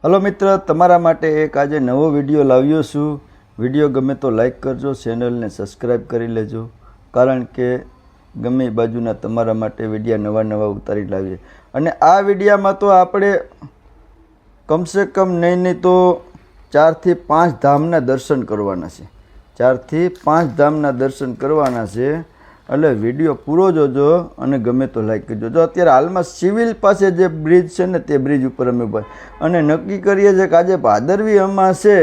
Hello મિત્ર, તમારા માટે એક આજે નવો વિડીયો લાવ્યો છું. વિડીયો ગમે તો લાઈક કરજો, ચેનલને સબસ્ક્રાઈબ કરી લેજો, કારણ કે ગમે એ બાજુના તમારા માટે વિડીયા નવા નવા ઉતારી લાવીએ. અને આ વિડીયામાં તો આપણે કમસે કમ નહીં તો 4 થી 5 ધામના દર્શન કરવાના છે. 4 થી 5 ધામના દર્શન કરવાના છે. એટલે વિડીયો પૂરો જોજો અને ગમે તો લાઈક કરજો. જો અત્યારે હાલમાં સિવિલ પાસે જે બ્રિજ છે ને, તે બ્રિજ ઉપર અમે અને નક્કી કરીએ છીએ કે આજે ભાદરવી અમાસ છે,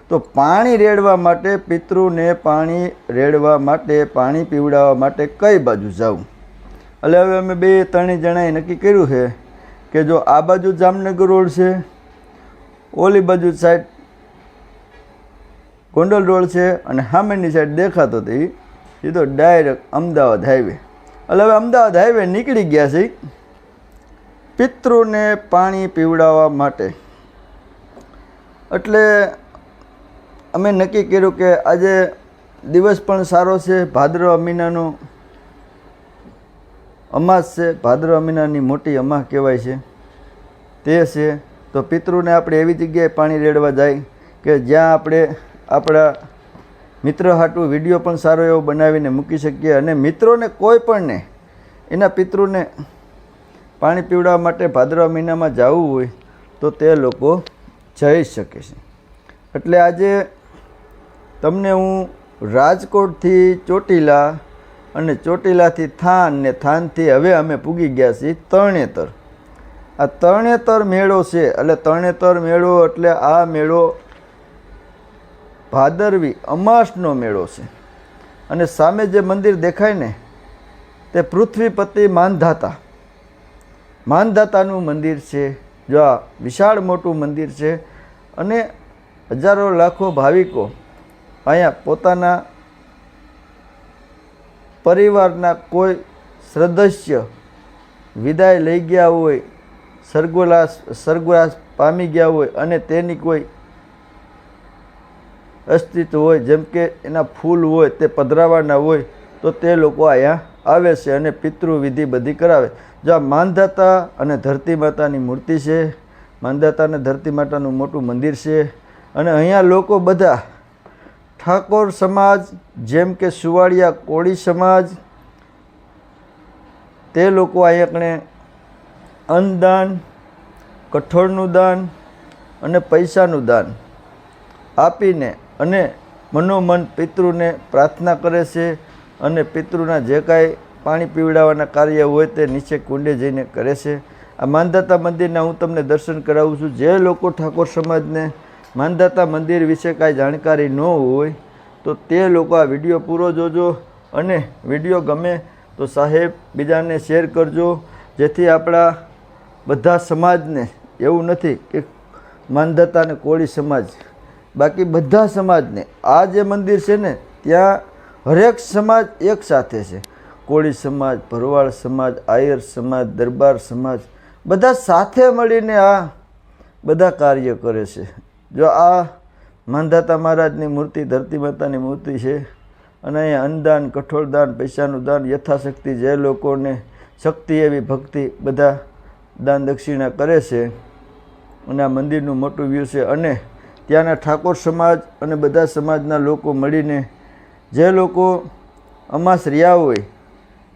તો પાણી રેડવા માટે, પિતૃને પાણી રેડવા માટે, પાણી પીવડાવવા માટે કઈ બાજુ જવું. એટલે હવે અમે 2-3 જણાએ નક્કી કર્યું છે કે જો આ બાજુ જામનગર રોડ છે, ઓલી બાજુ સાઈડ ગોંડલ રોડ છે, અને સામેની સાઈડ દેખાતો હતો એ તો ડાયરેક્ટ અમદાવાદ હાઈવે. એટલે હવે અમદાવાદ હાઈવે નીકળી ગયા છે પિતૃને પાણી પીવડાવવા માટે. એટલે અમે નક્કી કર્યું કે આજે દિવસ પણ સારો છે, ભાદરવા મહિનાનો અમાસ છે, ભાદરવા મહિનાની મોટી અમાસ કહેવાય છે તે છે. તો પિતૃને આપણે એવી જગ્યાએ પાણી રેડવા જાય કે જ્યાં આપણે આપણા મિત્ર હાટું વિડીયો પણ સારો એવો બનાવીને મૂકી શકીએ, અને મિત્રોને કોઈ પણને એના પિતૃને પાણી પીવડાવવા માટે ભાદરવા મહિનામાં જવું હોય તો તે લોકો જઈ શકે છે. એટલે આજે તમને હું રાજકોટથી ચોટીલા અને ચોટીલાથી થાન ને થાનથી હવે અમે પૂગી ગયા છીએ તરણેતર. આ તરણેતર મેળો છે. એટલે તરણેતર મેળો એટલે આ મેળો ભાદરવી અમાસનો મેળો છે. અને સામે જે મંદિર દેખાય ને તે પૃથ્વીપતિ માનધાતાનું મંદિર છે. જો આ વિશાળ મોટું મંદિર છે, અને હજારો લાખો ભાવિકો અહીંયા પોતાના પરિવારના કોઈ સદસ્ય વિદાય લઈ ગયા હોય, સ્વર્ગવાસ પામી ગયા હોય, અને તેની કોઈ અસ્તિત્વ હોય, જેમ કે એના ફૂલ હોય તે પધરાવાના હોય, તો તે લોકો અહીંયા આવે છે અને પિતૃવિધિ બધી કરાવે. જો આ માનધાતા અને ધરતી માતાની મૂર્તિ છે, માનધાતા અને ધરતી માતાનું મોટું મંદિર છે. અને અહીંયા લોકો બધા ઠાકોર સમાજ, જેમ કે સુવાડિયા કોળી સમાજ, તે લોકો અહીંયા કણે અન્નદાન, કઠોળનું દાન અને પૈસાનું દાન આપીને અને મનોમન પિતૃને પ્રાર્થના કરે છે. અને પિતૃના જે કાંઈ પાણી પીવડાવવાના કાર્ય હોય તે નીચે કુંડે જઈને કરે છે. આ માનધાતા મંદિરના હું તમને દર્શન કરાવું છું. જે લોકો ઠાકોર સમાજને માનધાતા મંદિર વિશે કાંઈ જાણકારી ન હોય તો તે લોકો આ વિડીયો પૂરો જોજો, અને વિડીયો ગમે તો સાહેબ બીજાને શેર કરજો, જેથી આપણા બધા સમાજને, એવું નથી કે માનધાતા અને કોળી સમાજ, બાકી બધા સમાજને આ જે મંદિર છે ને ત્યાં હરેક સમાજ એક સાથે છે. કોળી સમાજ, ભરવાડ સમાજ, આયર સમાજ, દરબાર સમાજ, બધા સાથે મળીને આ બધા કાર્ય કરે છે. જો આ માનધાતા મહારાજની મૂર્તિ, ધરતી માતાની મૂર્તિ છે, અને અહીંયા અન્નદાન, કઠોળદાન, પૈસાનું દાન યથાશક્તિ જે લોકોને શક્તિ એવી ભક્તિ બધા દાન દક્ષિણા કરે છે. અને આ મંદિરનું મોટું વ્યૂ છે. અને ત્યાંના ઠાકોર સમાજ અને બધા સમાજના લોકો મળીને જે લોકો અમાસ રહ્યા હોય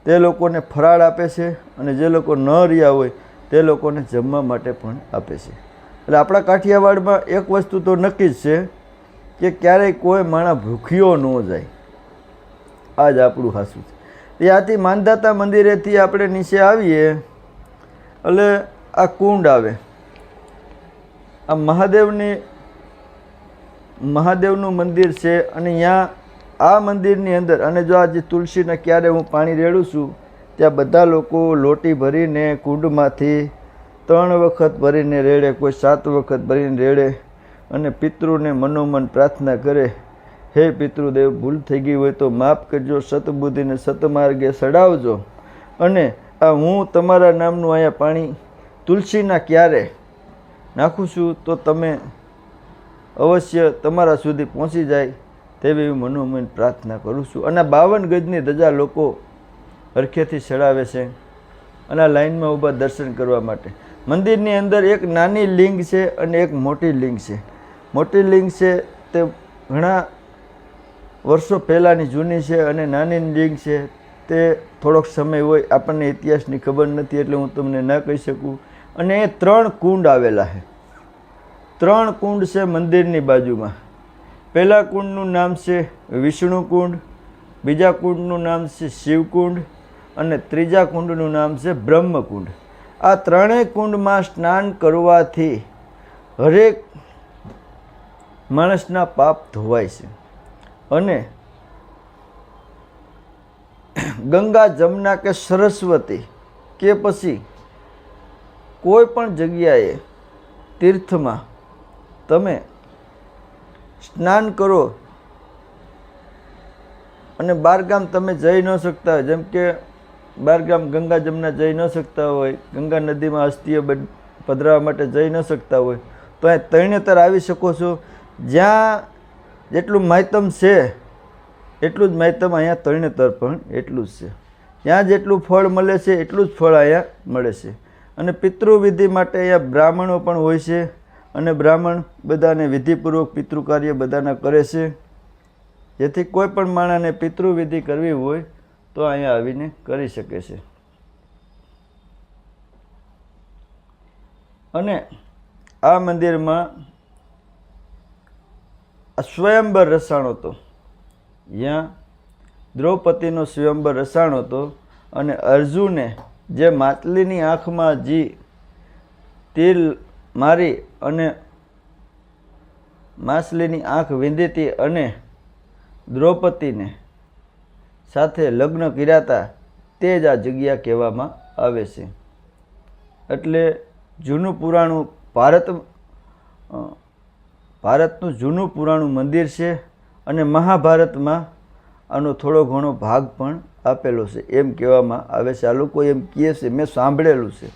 તે લોકોને ફરાળ આપે છે, અને જે લોકો ન રહ્યા હોય તે લોકોને જમવા માટે પણ આપે છે. એટલે આપણા કાઠિયાવાડમાં એક વસ્તુ તો નક્કી જ છે કે ક્યારેય કોઈ માણસ ભૂખ્યો ન જાય. આ જ આપણું હાસું છે. ત્યાંથી માનધાતા મંદિરેથી આપણે નીચે આવીએ એટલે આ કુંડ આવે. આ મહાદેવનું મંદિર છે. અને ત્યાં આ મંદિરની અંદર, અને જો આજે તુલસીના ક્યારે હું પાણી રેડું છું, ત્યાં બધા લોકો લોટી ભરીને કુંડમાંથી 3 વખત ભરીને રેડે, કોઈ 7 વખત ભરીને રેડે, અને પિતૃને મનોમન પ્રાર્થના કરે, હે પિતૃદેવ, ભૂલ થઈ ગઈ હોય તો માફ કરજો, સતબુદ્ધિને સતમાર્ગે ચડાવજો, અને આ હું તમારા નામનું અહીંયા પાણી તુલસીના ક્યારે નાખું છું તો તમે અવશ્ય તમારા સુધી પહોંચી જાય તેવી મનોમન પ્રાર્થના કરું છું. અને 52 ગજની ધજા લોકો હરખેથી ચડાવે છે, અને આ લાઈનમાં ઊભા દર્શન કરવા માટે. મંદિરની અંદર એક નાની લિંગ છે અને એક મોટી લિંગ છે. મોટી લિંગ છે તે ઘણા વર્ષો પહેલાંની જૂની છે અને નાની લિંગ છે તે થોડોક સમય હોય, આપણને ઇતિહાસની ખબર નથી એટલે હું તમને ના કહી શકું. અને એ 3 કુંડ આવેલા છે. 3 કુંડ છે મંદિરની બાજુમાં. પહેલા કુંડનું નામ છે વિષ્ણુ કુંડ, બીજા કુંડનું નામ છે શિવકુંડ અને ત્રીજા કુંડનું નામ છે બ્રહ્મકુંડ. આ 3 કુંડમાં સ્નાન કરવાથી હરેક માણસના પાપ ધોવાય છે. અને ગંગા, જમના કે સરસ્વતી કે પછી કોઈ પણ જગ્યાએ તીર્થમાં તમે સ્નાન કરો અને બહારગામ તમે જઈ ન શકતા હોય, જેમ કે બહારગામ ગંગા જમના જઈ ન શકતા હોય, ગંગા નદીમાં અસ્થિઓ પધરાવવા માટે જઈ ન શકતા હોય, તો અહીં તરણેતર આવી શકો છો. જ્યાં જેટલું માહિતમ છે એટલું જ માહિતમ અહીંયા તરણેતર પણ એટલું જ છે. ત્યાં જેટલું ફળ મળે છે એટલું જ ફળ અહીંયા મળે છે. અને પિતૃવિધિ માટે અહીંયા બ્રાહ્મણો પણ હોય છે અને બ્રાહ્મણ બધાને વિધિપૂર્વક પિતૃ કાર્ય બધાના કરે છે. જેથી કોઈ પણ માણસને પિતૃવિધિ કરવી હોય તો અહીંયા આવીને કરી શકે છે. અને આ મંદિરમાં સ્વયંવર રસાણો હતો. જ્યાં દ્રૌપદીનો સ્વયંવર રસાણો હતો અને અર્જુને જે માછલીની આંખમાં તીર મારી અને માછલીની આંખ વીંધી હતી અને દ્રૌપદીને સાથે લગ્ન કર્યા હતા, તે જ આ જગ્યા કહેવામાં આવે છે. એટલે જૂનું પુરાણું ભારતનું જૂનું પુરાણું મંદિર છે અને મહાભારતમાં આનો થોડો ઘણો ભાગ પણ આપેલો છે એમ કહેવામાં આવે છે. આ લોકો એમ કહે છે, મેં સાંભળેલું છે.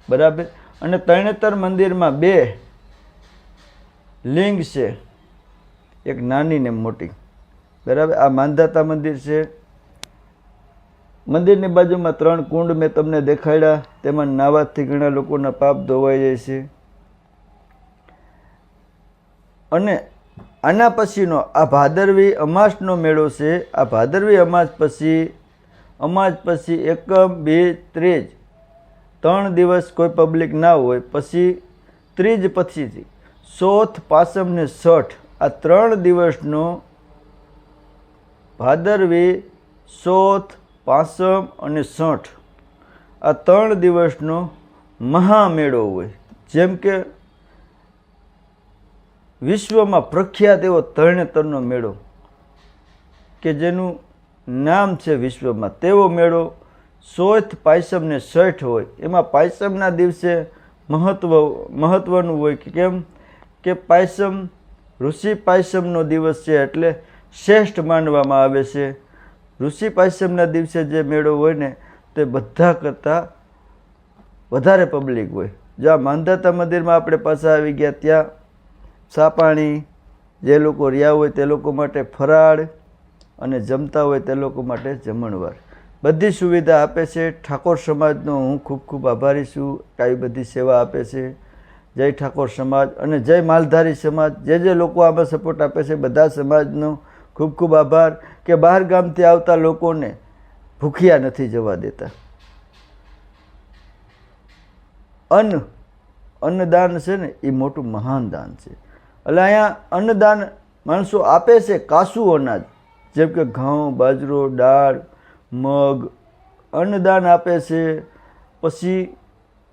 બરાબર. અને તરણેતર મંદિરમાં 2 લિંગ છે, એક નાની ને મોટી. બરાબર. આ માંધાતા મંદિર છે. મંદિરની બાજુમાં 3 કુંડ મેં તમને દેખાડ્યા. તેમાં નાવાથી ઘણા લોકોના પાપ ધોવાઈ જાય છે. અને આના પછીનો આ ભાદરવી અમાસનો મેળો છે. આ ભાદરવી અમાસ પછી એકમ, 2, 3 3 દિવસ કોઈ પબ્લિક ના હોય. પછી ત્રીજ પછીથી ચોથ, પાંચમ ને છઠ, આ 3 દિવસનો ભાદરવી, ચોથ, પાંચમ અને છઠ, આ 3 દિવસનો મહામેળો હોય. જેમ કે વિશ્વમાં પ્રખ્યાત એવો તરણેતરનો મેળો કે જેનું નામ છે વિશ્વમાં, તેવો મેળો ચોથ, પાંચમ ને છઠ હોય. એમાં પાંચમના દિવસે મહત્વનું હોય. કેમ કે પાંચમ ઋષિ પાંચમનો દિવસ છે એટલે શ્રેષ્ઠ માનવામાં આવે છે. ઋષિ પાંચમના દિવસે જે મેળો હોય ને તે બધા કરતાં વધારે પબ્લિક હોય. જો આ માંધાતા મંદિરમાં આપણે પાછા આવી ગયા, ત્યાં સાપાણી જે લોકો રહ્યા હોય તે લોકો માટે ફરાળ અને જમતા હોય તે લોકો માટે જમણવાર, બધી સુવિધા આપે છે. ઠાકોર સમાજનો હું ખૂબ ખૂબ આભારી છું. આવી બધી સેવા આપે છે. જય ઠાકોર સમાજ અને જય માલધારી સમાજ, જે લોકો આમાં સપોર્ટ આપે છે, બધા સમાજનો ખૂબ ખૂબ આભાર. કે બહાર ગામથી આવતા લોકોને ભૂખ્યા નથી જવા દેતા. અન્નદાન છે ને એ મોટું મહાન દાન છે. એટલે અહીંયા અન્નદાન માણસો આપે છે. કાચું અનાજ જેમ કે ઘઉં, બાજરો, દાળ, મગ, અન્નદાન આપે છે. પછી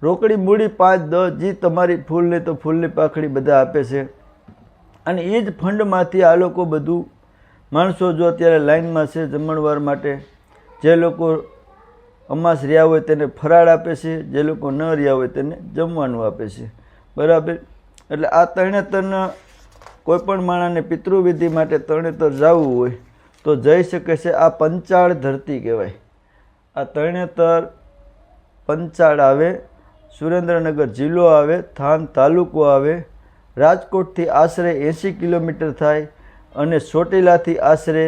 રોકડી મૂડી 5-10 જે તમારી ફૂલની તો ફૂલની પાખડી બધા આપે છે. અને એ જ ફંડમાંથી આ લોકો બધું માણસો જો અત્યારે લાઇનમાં છે જમણવાર માટે, જે લોકો અમાસ રહ્યા હોય તેને ફરાળ આપે છે, જે લોકો ન રહ્યા હોય તેને જમવાનું આપે છે. બરાબર. એટલે આ તરણેતરના કોઈ પણ માણસને પિતૃવિધિ માટે તરણેતર જવું હોય તો જઈ શકે છે. આ પંચાળ ધરતી કહેવાય. આ તરણેતર પંચાળ આવે, સુરેન્દ્રનગર જિલ્લો આવે, થાન તાલુકો આવે, રાજકોટથી આશરે 80 કિલોમીટર થાય અને ચોટીલાથી આશરે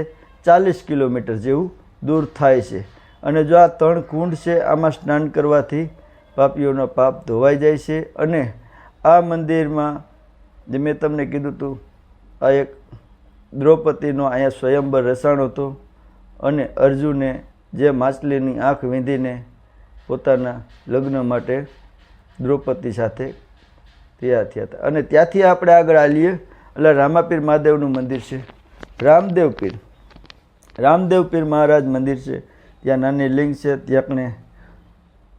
40 કિલોમીટર જેવું દૂર થાય છે. અને જો આ 3 કુંડ છે, આમાં સ્નાન કરવાથી પાપીઓના પાપ ધોવાઈ જાય છે. અને આ મંદિરમાં જે મેં તમને કીધું હતું, આ એક દ્રૌપદીનો અહીંયા સ્વયંવર રસાણો હતો અને અર્જુને જે માછલીની આંખ વીંધીને પોતાના લગ્ન માટે દ્રૌપદી સાથે તૈયાર થયા હતા. અને ત્યાંથી આપણે આગળ આવીએ એટલે રામાપીર મહાદેવનું મંદિર છે. રામદેવ પીર મહારાજ મંદિર છે. ત્યાં નાની લિંગ છે, ત્યાં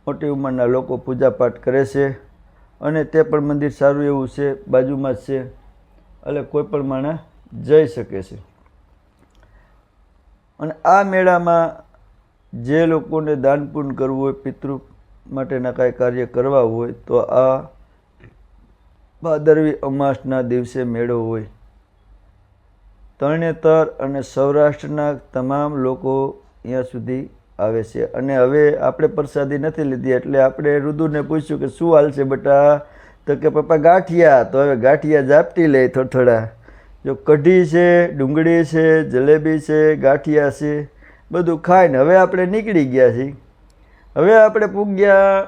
મોટી ઉંમરના લોકો પૂજાપાઠ કરે છે અને તે પણ મંદિર સારું એવું છે, બાજુમાં જ છે, એટલે કોઈ પણ માણસ જઈ શકે છે. અને આ મેળામાં જે લોકોને દાન પુણ્ય કરવું હોય, પિતૃ માટેના કાંઈ કાર્ય કરવા હોય તો આ ભાદરવી અમાસના દિવસે મેળો હોય. તરણેતર અને સૌરાષ્ટ્રના તમામ લોકો અહીંયા સુધી આવે છે. અને હવે આપણે પ્રસાદી નથી લીધી એટલે આપણે રુદુને પૂછ્યું કે શું હાલ છે બેટા? તો કે પપ્પા ગાંઠિયા. તો હવે ગાંઠિયા ઝાપટી લે થોડા. જો કઢી છે, ડુંગળી છે, જલેબી છે, ગાંઠિયા છે, બધું ખાઈને હવે આપણે નીકળી ગયા છીએ. હવે આપણે પૂગ્યા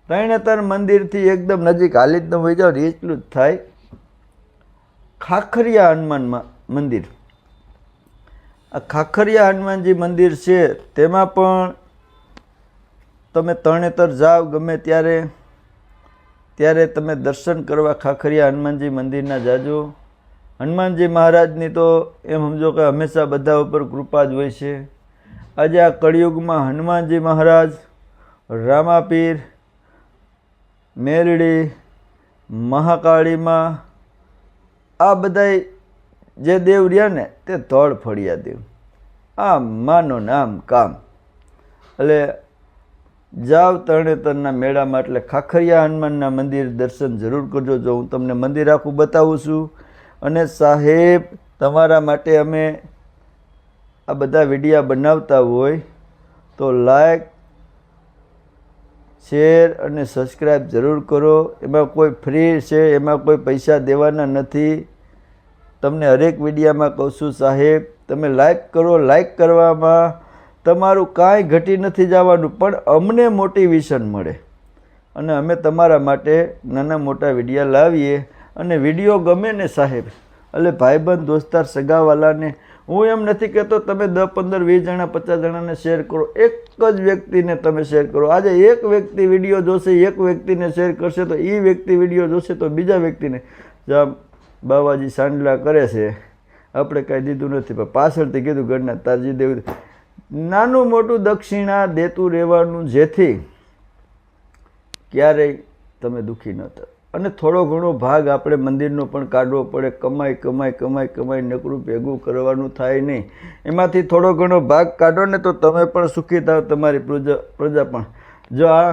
તરણેતર મંદિરથી એકદમ નજીક, હાલી જ ન હોય જાવ એટલું જ થાય, ખાખરિયા હનુમાન મંદિર. આ ખાખરિયા હનુમાનજી મંદિર છે, તેમાં પણ તમે તરણેતર જાઓ ગમે ત્યારે તમે દર્શન કરવા ખાખરિયા હનુમાનજી મંદિરના જાજો. હનુમાનજી મહારાજની તો એમ સમજો કે હંમેશા બધા ઉપર કૃપા જ હોય છે. આજે આ કળિયુગમાં હનુમાનજી મહારાજ, રામાપીર, મેલડી, મહાકાળીમાં આ બધા જે દેવ રહ્યા ને તે ધડ ફળિયા દેવ. આમ માનો ને આમ કામ. એટલે જાવ તરણેતરના મેળામાં એટલે ખાખરિયા હનુમાનના મંદિર દર્શન જરૂર કરજો. જો હું તમને મંદિર આખું બતાવું છું. અને સાહેબ તમારા માટે અમે આ બધા વિડીયા બનાવતા હોય તો લાઈક, શેર અને સબસ્ક્રાઈબ જરૂર કરો. એમાં કોઈ ફ્રી છે, એમાં કોઈ પૈસા દેવાના નથી. તમને હરેક વિડીયામાં કહું છું સાહેબ તમે લાઈક કરો. લાઈક કરવામાં તમારું કાંઈ ઘટી નથી જવાનું, પણ અમને મોટિવેશન મળે અને અમે તમારા માટે નાના મોટા વિડીયા લાવીએ. અને વિડીયો ગમે ને સાહેબ એટલે ભાઈબંધ, દોસ્તાર, સગાવાલાને, હું એમ નથી કહેતો તમે 10, 15, 20 જણા, 50 જણાને શેર કરો. એક જ વ્યક્તિને તમે શેર કરો. આજે એક વ્યક્તિ વિડીયો જોશે, એક વ્યક્તિને શેર કરશે તો એ વ્યક્તિ વિડીયો જોશે તો બીજા વ્યક્તિને, જ્યાં બાવાજી સાંડલા કરે છે, આપણે કાંઈ દીધું નથી પણ પાછળથી કીધું ઘરના તારજી દેવું. નાનું મોટું દક્ષિણા દેતું રહેવાનું, જેથી ક્યારેય તમે દુઃખી ન થાવ. અને થોડો ઘણો ભાગ આપણે મંદિરનો પણ કાઢવો પડે. કમાઈ નકરું ભેગું કરવાનું થાય નહીં. એમાંથી થોડો ઘણો ભાગ કાઢો ને તો તમે પણ સુખી થાવ, તમારી પ્રજા પણ. જો આ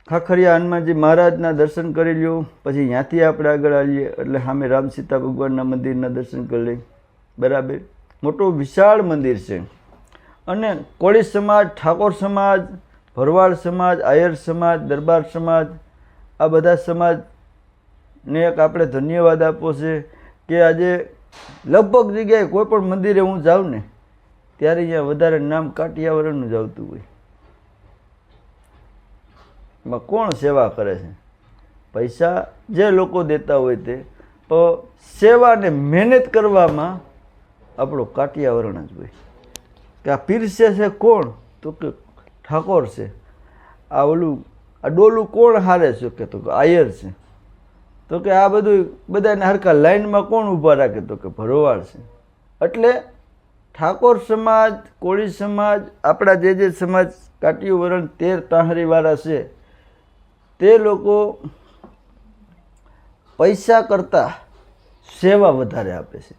ખાખરિયા હનુમાનજી મહારાજના દર્શન કરી લ્યો, પછી ત્યાંથી આપણે આગળ આવીએ એટલે સામે રામ સીતા ભગવાનના મંદિરના દર્શન કરી લઈએ. બરાબર, મોટું વિશાળ મંદિર છે. અને કોળી સમાજ, ઠાકોર સમાજ, ભરવાડ સમાજ, આયર સમાજ, દરબાર સમાજ, આ બધા સમાજને એક આપણે ધન્યવાદ આપવો છે કે આજે લગભગ જગ્યાએ કોઈ પણ મંદિરે હું જાઉં ને ત્યારે અહીંયા વધારે નામ કાઠિયાવાડનું જ આવતું હોય. એમાં કોણ સેવા કરે છે? પૈસા જે લોકો દેતા હોય તે, તો સેવાને મહેનત કરવામાં આપણો કાઠિયાવાડ જ હોય. કે આ પીરસે છે કોણ? તો કે ઠાકોર છે. આ ઓલું આ ડોલું કોણ હારે છે? કે તો આયર છે. તો કે આ બધું બધાને હરખા લાઈનમાં કોણ ઊભા રાખે? તો કે ભરવાડ છે. એટલે ઠાકોર સમાજ, કોળી સમાજ, આપણા જે સમાજ કાટિયું વરણ 13 તાહરીવાળા છે તે લોકો પૈસા કરતાં સેવા વધારે આપે છે.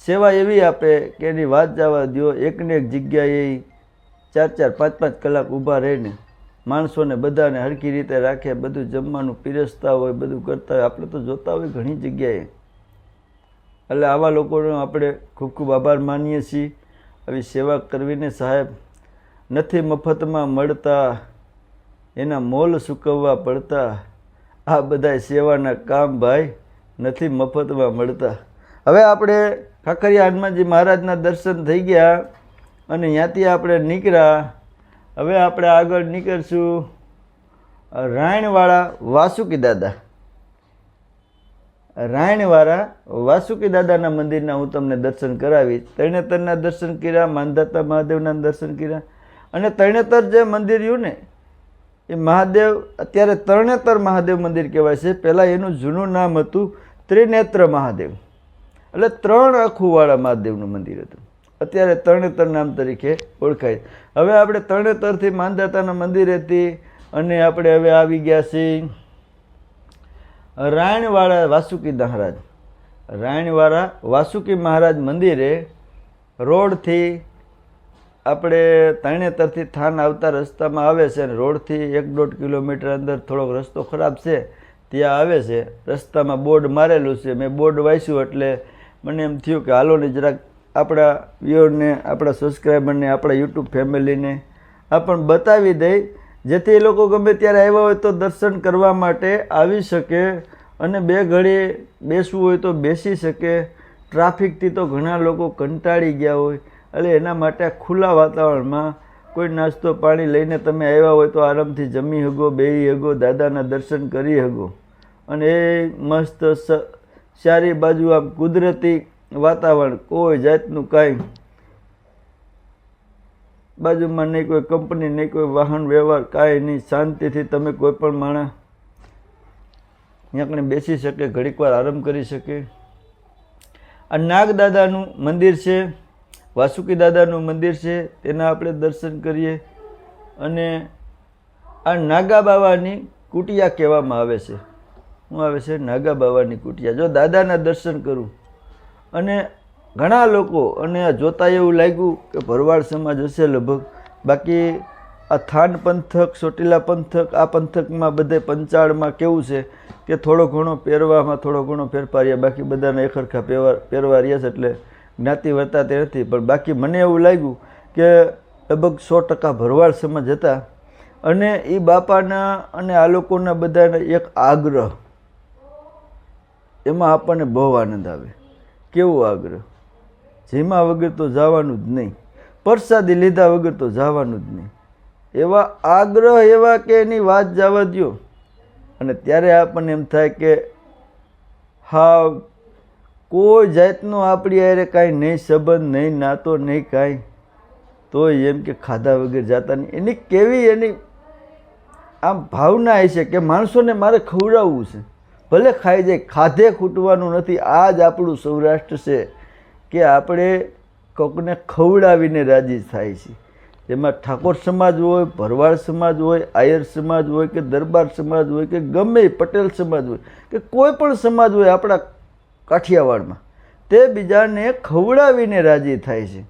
સેવા એવી આપે કે એની વાત જવા દો. એકને એક જગ્યાએ 4, 5, 5 કલાક ઊભા રહીને માણસોને બધાને હરખી રીતે રાખે, બધું જમવાનું પીરસતા હોય, બધું કરતા હોય. આપણે તો જોતા હોય ઘણી જગ્યાએ. એટલે આવા લોકોનો આપણે ખૂબ ખૂબ આભાર માનીએ છીએ. આવી સેવા કરવીને સાહેબ નથી મફતમાં મળતા, એના મોલ ચૂકવવા પડતા. આ બધા સેવાના કામ ભાઈ નથી મફતમાં મળતા. હવે આપણે ખાખરિયા હનુમાનજી મહારાજના દર્શન થઈ ગયા અને ત્યાંથી આપણે નીકળ્યા હવે આપણે આગળ નીકળશું રાયણવાળા વાસુકી દાદા. રાયણવાળા વાસુકી દાદાના મંદિરના હું તમને દર્શન કરાવીશ. તરણેતરના દર્શન કર્યા, માનધાતા મહાદેવના દર્શન કર્યા. અને તરણેતર જે મંદિર રહ્યું ને એ મહાદેવ અત્યારે તરણેતર મહાદેવ મંદિર કહેવાય છે. પહેલાં એનું જૂનું નામ હતું ત્રિનેત્ર મહાદેવ, એટલે 3 આંખોવાળા મહાદેવનું મંદિર હતું. અત્યારે તરણેતર નામ તરીકે ઓળખાય. હવે આપણે તરણેતરથી માનધાતાના મંદિરેથી અને આપણે હવે આવી ગયા છીએ રાયણવાળા વાસુકી મહારાજ. રાયણવાળા વાસુકી મહારાજ મંદિરે રોડથી આપણે તરણેતરથી થાન આવતા રસ્તામાં આવે છે અને રોડથી 1-1.5 કિલોમીટર અંદર થોડોક રસ્તો ખરાબ છે ત્યાં આવે છે. રસ્તામાં બોર્ડ મારેલું છે. મેં બોર્ડ વાંચ્યું એટલે મને એમ થયું કે હાલો ને જરાક આપણા વ્યુઅરને, આપણા સબસ્ક્રાઈબરને, આપણા યુટ્યુબ ફેમિલીને આ પણ બતાવી દઈ, જેથી એ લોકો ગમે ત્યારે આવ્યા હોય તો દર્શન કરવા માટે આવી શકે અને 2 ઘડી બેસવું હોય તો બેસી શકે. ટ્રાફિકથી તો ઘણા લોકો કંટાળી ગયા હોય, એટલે એના માટે ખુલ્લા વાતાવરણમાં કોઈ નાસ્તો પાણી લઈને તમે આવ્યા હોય તો આરામથી જમી શકો, બેસી શકો, દાદાના દર્શન કરી શકો. અને એ મસ્ત ચારે બાજુ આમ કુદરતી વાતાવરણ, કોઈ જાતનું કાંઈ બાજુમાં નહીં કોઈ કંપની, નહીં કોઈ વાહન વ્યવહાર, કાંઈ નહીં. શાંતિથી તમે કોઈ પણ માણસ ત્યાં બેસી શકે, ઘડીક વાર આરામ કરી શકે. આ નાગદાદાનું મંદિર છે, વાસુકી દાદાનું મંદિર છે, તેના આપણે દર્શન કરીએ. અને આ નાગા બાવાની કુટિયા કહેવામાં આવે છે. શું આવે છે? નાગા બાવાની કુટિયા. જો દાદાના દર્શન કરું અને ઘણા લોકો, અને આ જોતા એવું લાગ્યું કે ભરવાડ સમાજ હશે લગભગ, બાકી આ થાન પંથક, ચોટીલા પંથક, આ પંથકમાં બધે પંચાળમાં કેવું છે કે થોડો ઘણો પહેરવામાં થોડો ઘણો ફેરફાર રહ્યા, બાકી બધાને એકરખા પહેરવા રહ્યા છે, એટલે જ્ઞાતિ વર્તાતી નથી. પણ બાકી મને એવું લાગ્યું કે લગભગ 100% ભરવાડ સમાજ હતા. અને એ બાપાના અને આ લોકોના બધાને એક આગ્રહ, એમાં આપણને બહુ આનંદ આવે. કેવો આગ્રહ! જેમાં વગર તો જવાનું જ નહીં, પ્રસાદી લીધા વગર તો જવાનું જ નહીં. એવા આગ્રહ, એવા કે એની વાત જવા દો. અને ત્યારે આપણને એમ થાય કે હા, કોઈ જાતનો આપણી હારે કાંઈ નહીં સંબંધ, નહીં નાતો, નહીં કાંઈ, તોય એમ કે ખાધા વગર જતા નહીં. એની કેવી એની આમ ભાવના હશે કે માણસોને મારે ખવડાવવું છે, ભલે ખાઈ જાય, ખાધે ખૂટવાનું નથી. આ જ આપણું સૌરાષ્ટ્ર છે કે આપણે કોકને ખવડાવીને રાજી થાય છે. એમાં ઠાકોર સમાજ હોય, ભરવાડ સમાજ હોય, આયર સમાજ હોય કે દરબાર સમાજ હોય કે ગમે પટેલ સમાજ હોય કે કોઈ પણ સમાજ હોય આપણા કાઠિયાવાડમાં, તે બીજાને ખવડાવીને રાજી થાય છે.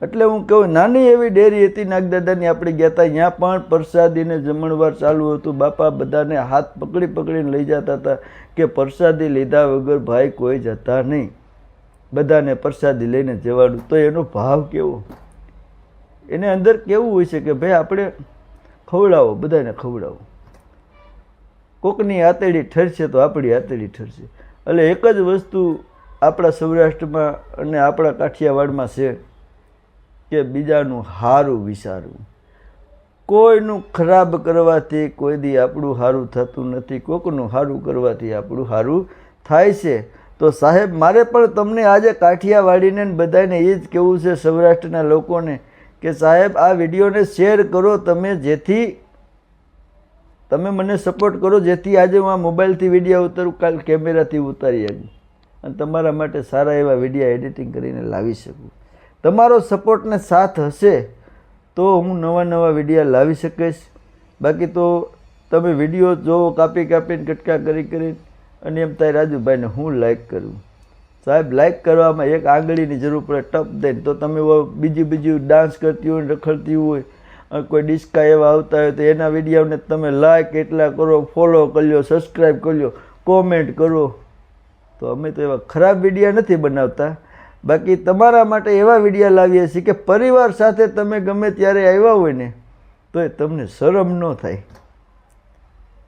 એટલે હું કહું, નાની એવી ડેરી હતી નાગદાદાની, આપણે ગયા હતા, ત્યાં પણ પ્રસાદીને જમણવાર ચાલુ હતું. બાપા બધાને હાથ પકડીને લઈ જતા હતા કે પ્રસાદી લીધા વગર ભાઈ કોઈ જતા નહીં, બધાને પ્રસાદી લઈને જવાનું. તો એનો ભાવ કેવો, એને અંદર કેવું હોય છે કે ભાઈ આપણે ખવડાવો, બધાને ખવડાવો. કોકની આતેડી ઠરશે તો આપણી આતેડી ઠરશે. એટલે એક જ વસ્તુ આપણા સૌરાષ્ટ્રમાં અને આપણા કાઠિયાવાડમાં છે કે બીજાનું સારું વિચારવું. કોઈનું ખરાબ કરવાથી કોઈ દી આપણું સારું થતું નથી, કોકનું સારું કરવાથી આપણું સારું થાય છે. તો સાહેબ, મારે પણ તમને આજે કાઠિયાવાડીને બધાને એ જ કહેવું છે, સૌરાષ્ટ્રના લોકોને, કે સાહેબ આ વિડીયોને શેર કરો તમે, જેથી તમે મને સપોર્ટ કરો, જેથી આજે હું આ મોબાઈલથી વિડીયો ઉતારું, કાલ કેમેરાથી ઉતારી શકું અને તમારા માટે સારા એવા વિડીયો એડિટિંગ કરીને લાવી શકું. તમારો સપોર્ટને સાથ હશે તો હું નવા વિડીયો લાવી શકીશ. બાકી તો તમે વિડીયો જોવો કાપીને કટકા કરી અને એમ થાય રાજુભાઈને હું લાઈક કરું. સાહેબ, લાઈક કરવામાં એક આંગળીની જરૂર પડે, ટપ દઈને. તો તમે બીજું ડાન્સ કરતી હોય, રખડતી હોય, કોઈ ડિસ્કા એવા આવતા હોય તો એના વિડીયોને તમે લાઈક એટલા કરો, ફોલો કર્યો, સબસ્ક્રાઈબ કર્યો, કોમેન્ટ કરો. તો અમે તો એવા ખરાબ વિડીયો નથી બનાવતા. બાકી તમારા માટે એવા વિડીયો લાવીએ છીએ કે પરિવાર સાથે તમે ગમે ત્યારે આવ્યા હોય ને તો તમને શરમ ન થાય,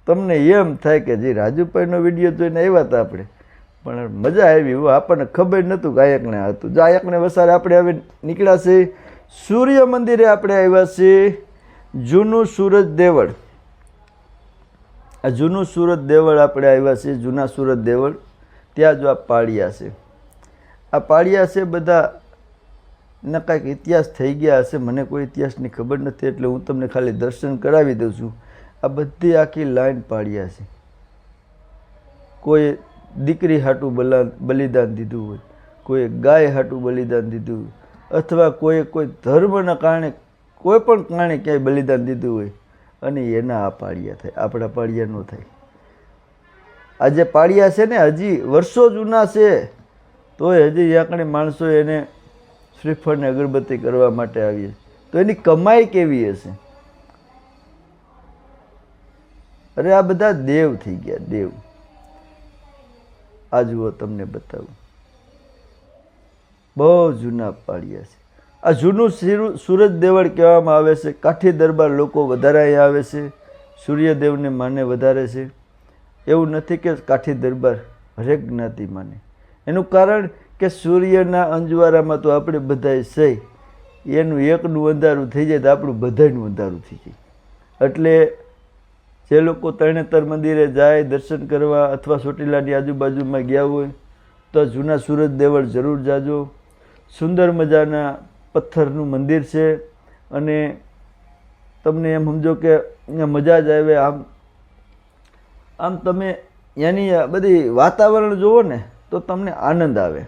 તમને એમ થાય કે જે રાજુભાઈનો વિડીયો જોઈને આવ્યા હતા આપણે, પણ મજા આવી. આપણને ખબર નહોતું ગાયકને હતું. ગાયકને વસારે આપણે હવે નીકળ્યા છે સૂર્ય મંદિરે આપણે આવ્યા છીએ. જૂનું સુરત દેવળ. આ જૂનું સુરત દેવળ આપણે આવ્યા છીએ. જૂના સુરત દેવળ. ત્યાં જો આ પાળિયા છે. આ પાળિયા છે બધા ના કાંઈક ઇતિહાસ થઈ ગયા હશે. મને કોઈ ઇતિહાસની ખબર નથી, એટલે હું તમને ખાલી દર્શન કરાવી દઉં છું. આ બધી આખી લાઈન પાળિયા છે. કોઈ દીકરી હાટું બલિદાન દીધું હોય, કોઈ ગાય હાટું બલિદાન દીધું, અથવા કોઈ ધર્મના કારણે કોઈ પણ કારણે ક્યાંય બલિદાન દીધું હોય, અને એના આ પાળિયા થાય. આપણા પાળિયા ન થાય. આ જે પાળિયા છે ને હજી વર્ષો જૂના છે, તોય હજી યાકણે માણસો એને શ્રીફળને અગરબત્તી કરવા માટે આવીએ. તો એની કમાઈ કેવી હશે? અરે આ બધા દેવ થઈ ગયા, દેવ. આ જુઓ, તમને બતાવું. બહુ જૂના પાળિયા છે. આ જૂનું સુરત દેવળ કહેવામાં આવે છે. કાઠી દરબાર લોકો વધારે અહીંયા આવે છે. સૂર્યદેવને માને વધારે છે. એવું નથી કે કાઠી દરબાર હરેક જ્ઞાતિ માને. એનું કારણ કે સૂર્યના અંજવારામાં તો આપણે બધાય સહી, એનું એકનું અંધારું થઈ જાય તો આપણું બધાયનું અંધારું થઈ જાય. એટલે જે લોકો તરણેતર મંદિરે જાય દર્શન કરવા, અથવા ચોટીલાની આજુબાજુમાં ગયા હોય, તો જૂના સુરત દેવળ જરૂર જાજો. સુંદર મજાના પથ્થરનું મંદિર છે, અને તમને એમ સમજો કે અહીંયા મજા જ આવે. આમ તમે એની બધી વાતાવરણ જુઓ ને તો તમને આનંદ આવે.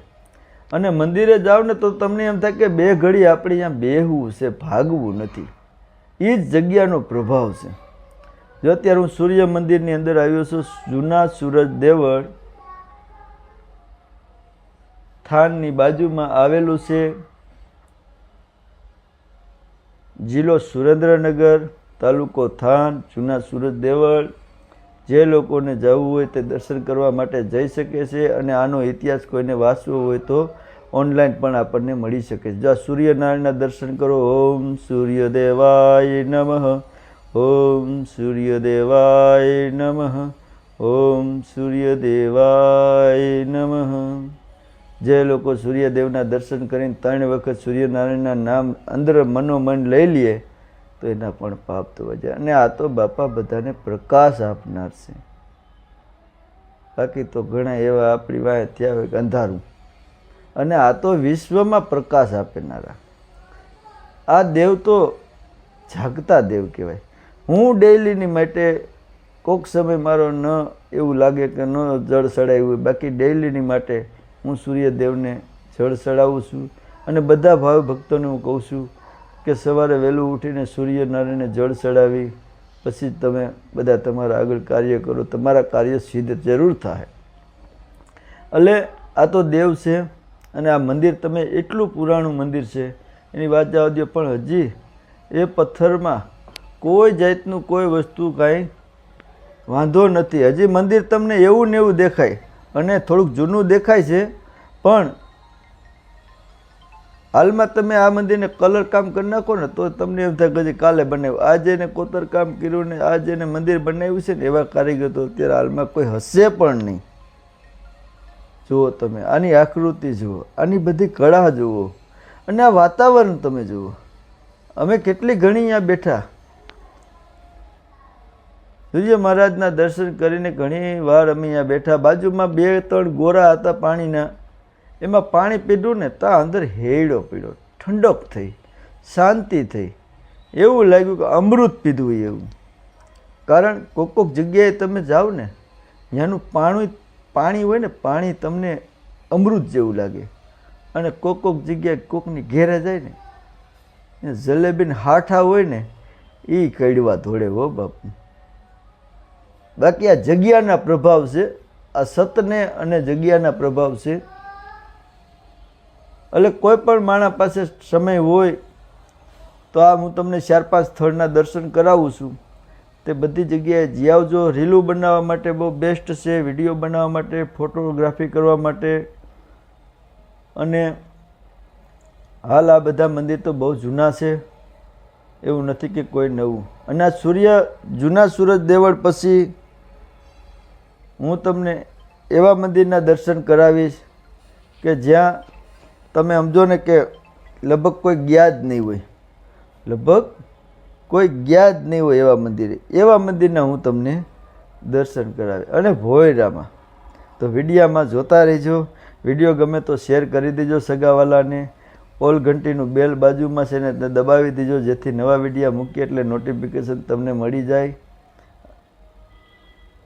અને મંદિરે જાઓ ને તો તમને એમ થાય કે બે ઘડી આપણે અહીંયા બેહવું છે, ભાગવું નથી. એ જ જગ્યાનો પ્રભાવ છે. જો અત્યારે હું સૂર્ય મંદિરની અંદર આવ્યો છું. જૂના સુરત દેવળ થાનની બાજુમાં આવેલું છે. જિલ્લો સુરેન્દ્રનગર, તાલુકો થાન, જૂના સુરત દેવળ. જે લોકોને જવું હોય તે દર્શન કરવા માટે જઈ શકે છે. અને આનો ઇતિહાસ કોઈને વાંચવો હોય તો ઓનલાઈન પણ આપણને મળી શકે છે. જો સૂર્યનારાયણના દર્શન કરો. ઓમ સૂર્યદેવાય નમઃ, ઓમ સૂર્યદેવાય નમઃ, ઓમ સૂર્યદેવાય નમઃ. જે લોકો સૂર્યદેવના દર્શન કરીને 3 વખત સૂર્યનારાયણના નામ અંદર મનોમન લઈ લે તો એના પણ પાપ ધોવા જાય. અને આ તો બાપા બધાને પ્રકાશ આપનાર છે. બાકી તો ઘણા એવા આપણી વાંહે થયા હોય અંધારું, અને આ તો વિશ્વમાં પ્રકાશ આપનારા. આ દેવ તો જાગતા દેવ કહેવાય. હું ડેઈલીની માટે કોઈક સમય મારો ન એવું લાગે કે ન જળ ચડાવ્યું હોય, બાકી ડેઈલીની માટે હું સૂર્યદેવને જળ ચડાવું છું. અને બધા ભાવ ભક્તોને હું કહું છું કે સવારે વહેલું ઉઠીને સૂર્યનારાયણને જળ ચડાવી પછી તમે બધા તમારા આગળ કાર્ય કરો. તમારા કાર્ય સિદ્ધ જરૂર થાય. એટલે આ તો દેવ છે. અને આ મંદિર તમે એટલું પુરાણું મંદિર છે, એની વાત જવા દો, પણ હજી એ પથ્થરમાં કોઈ જાતનું કોઈ વસ્તુ કાંઈ વાંધો નથી. હજી મંદિર તમને એવું ને એવું દેખાય, અને થોડુંક જૂનું દેખાય છે. પણ હાલમાં તમે આ મંદિરને કલર કામ કરી નાખો ને તો તમને એમ થાય કે કાલે બનાવ્યું. આજે એને કોતર કામ કર્યું ને આજે એને મંદિર બનાવ્યું છે ને, એવા કારીગર તો અત્યારે હાલમાં કોઈ હશે પણ નહીં. જુઓ તમે આની આકૃતિ જુઓ, આની બધી કળા જુઓ, અને આ વાતાવરણ તમે જુઓ. અમે કેટલી ઘણી અહીંયા બેઠા સૂર્ય મહારાજના દર્શન કરીને ઘણી વાર અમે અહીંયા બેઠા. બાજુમાં 2-3 ગોરા હતા પાણીના. એમાં પાણી પીધું ને તો અંદર હેડો પીડો, ઠંડક થઈ, શાંતિ થઈ. એવું લાગ્યું કે અમૃત પીધું હોય એવું. કારણ કોઈક જગ્યાએ તમે જાઓ ને, ત્યાંનું પાણી હોય ને, પાણી તમને અમૃત જેવું લાગે. અને કોઈક જગ્યાએ કોકની ઘેરે જાય ને, જલેબીને હાઠા હોય ને, એ કડવા ધોળે હો બાપુ. બાકી આ જગ્યાના પ્રભાવ છે. આ સતને અને જગ્યાના પ્રભાવ છે. એટલે કોઈ પણ માણસ પાસે સમય હોય તો આ હું તમને 4-5 સ્થળના દર્શન કરાવું છું. તે બધી જગ્યાએ જઈ આવજો. રીલું બનાવવા માટે બહુ બેસ્ટ છે, વિડીયો બનાવવા માટે, ફોટોગ્રાફી કરવા માટે. અને હાલ આ બધા મંદિર તો બહુ જૂના છે, એવું નથી કે કોઈ નવું. અને આ જૂના સુરત દેવળ પછી હું તમને એવા મંદિરના દર્શન કરાવીશ કે જ્યાં તમે સમજો ને કે લગભગ કોઈ ગયા જ નહીં હોય, લગભગ કોઈ ગયા જ નહીં હોય એવા મંદિરે, એવા મંદિરના હું તમને દર્શન કરાવે. અને ભોયરામાં તો વિડીયામાં જોતા રહેજો. વિડીયો ગમે તો શેર કરી દેજો સગાવાલાને. ઓલ ઘંટીનું બેલ બાજુમાં છે ને દબાવી દેજો, જેથી નવા વિડીયા મૂકીએ એટલે નોટિફિકેશન તમને મળી જાય.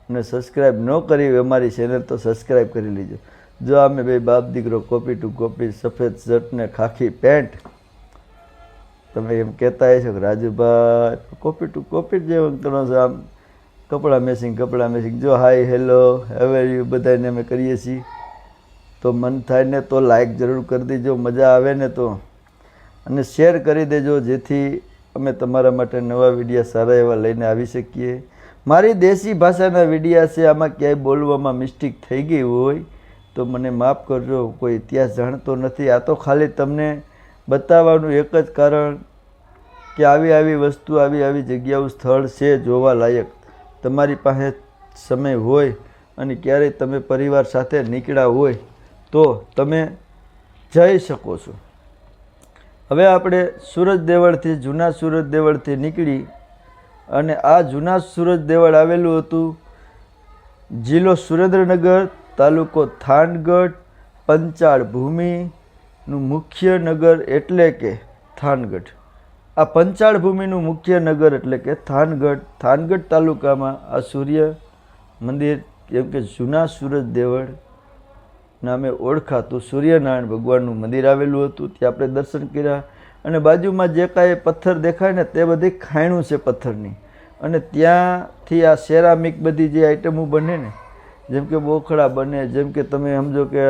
અને સબસ્ક્રાઈબ ન કરી હોય અમારી ચેનલ તો સબસ્ક્રાઈબ કરી લેજો. જો અમે બે બાપ દીકરો કોપી ટુ કોપી, સફેદ શર્ટ ને ખાખી પેન્ટ, તમે એમ કહેતા હશો કે રાજુભાઈ કોપી ટુ કોપી જેવું કરો છો, આમ કપડાં મેચિંગ. જો હાય હેલો હવે યુ બધાને અમે કરીએ છીએ. તો મન થાય ને તો લાઈક જરૂર કરી દેજો, મજા આવે ને તો, અને શેર કરી દેજો, જેથી અમે તમારા માટે નવા વિડીયા સારા એવા લઈને આવી શકીએ. મારી દેશી ભાષાના વિડીયા છે, આમાં ક્યાંય બોલવામાં મિસ્ટેક થઈ ગઈ હોય તો મને માફ કરજો. કોઈ ઇતિહાસ જાણતો નથી, આ તો ખાલી તમને બતાવવાનું એક જ કારણ કે આવી વસ્તુ, આવી જગ્યાઓ, સ્થળ છે જોવા લાયક. તમારી પાસે સમય હોય અને ક્યારેય તમે પરિવાર સાથે નીકળ્યા હોય તો તમે જઈ શકો છો. હવે આપણે સુરજ દેવળથી, જૂના સુરજ દેવળથી નીકળી અને આ જૂના સુરજ દેવળ આવેલું હતું જિલ્લો સુરેન્દ્રનગર, તાલુકો થાનગઢ, પંચાળ ભૂમિનું મુખ્ય નગર એટલે કે થાનગઢ. આ પંચાળ ભૂમિનું મુખ્ય નગર એટલે કે થાનગઢ. થાનગઢ તાલુકામાં આ સૂર્ય મંદિર, કેમ કે જૂના સુરજ દેવળ નામે ઓળખાતું સૂર્યનારાયણ ભગવાનનું મંદિર આવેલું હતું. ત્યાં આપણે દર્શન કર્યા. અને બાજુમાં જે કાંઈ પથ્થર દેખાય ને તે બધી ખાણું છે પથ્થરની. અને ત્યાંથી આ સેરામિક બધી જે આઈટમો બને ને, જેમ કે બોખડા બને, જેમ કે તમે સમજો કે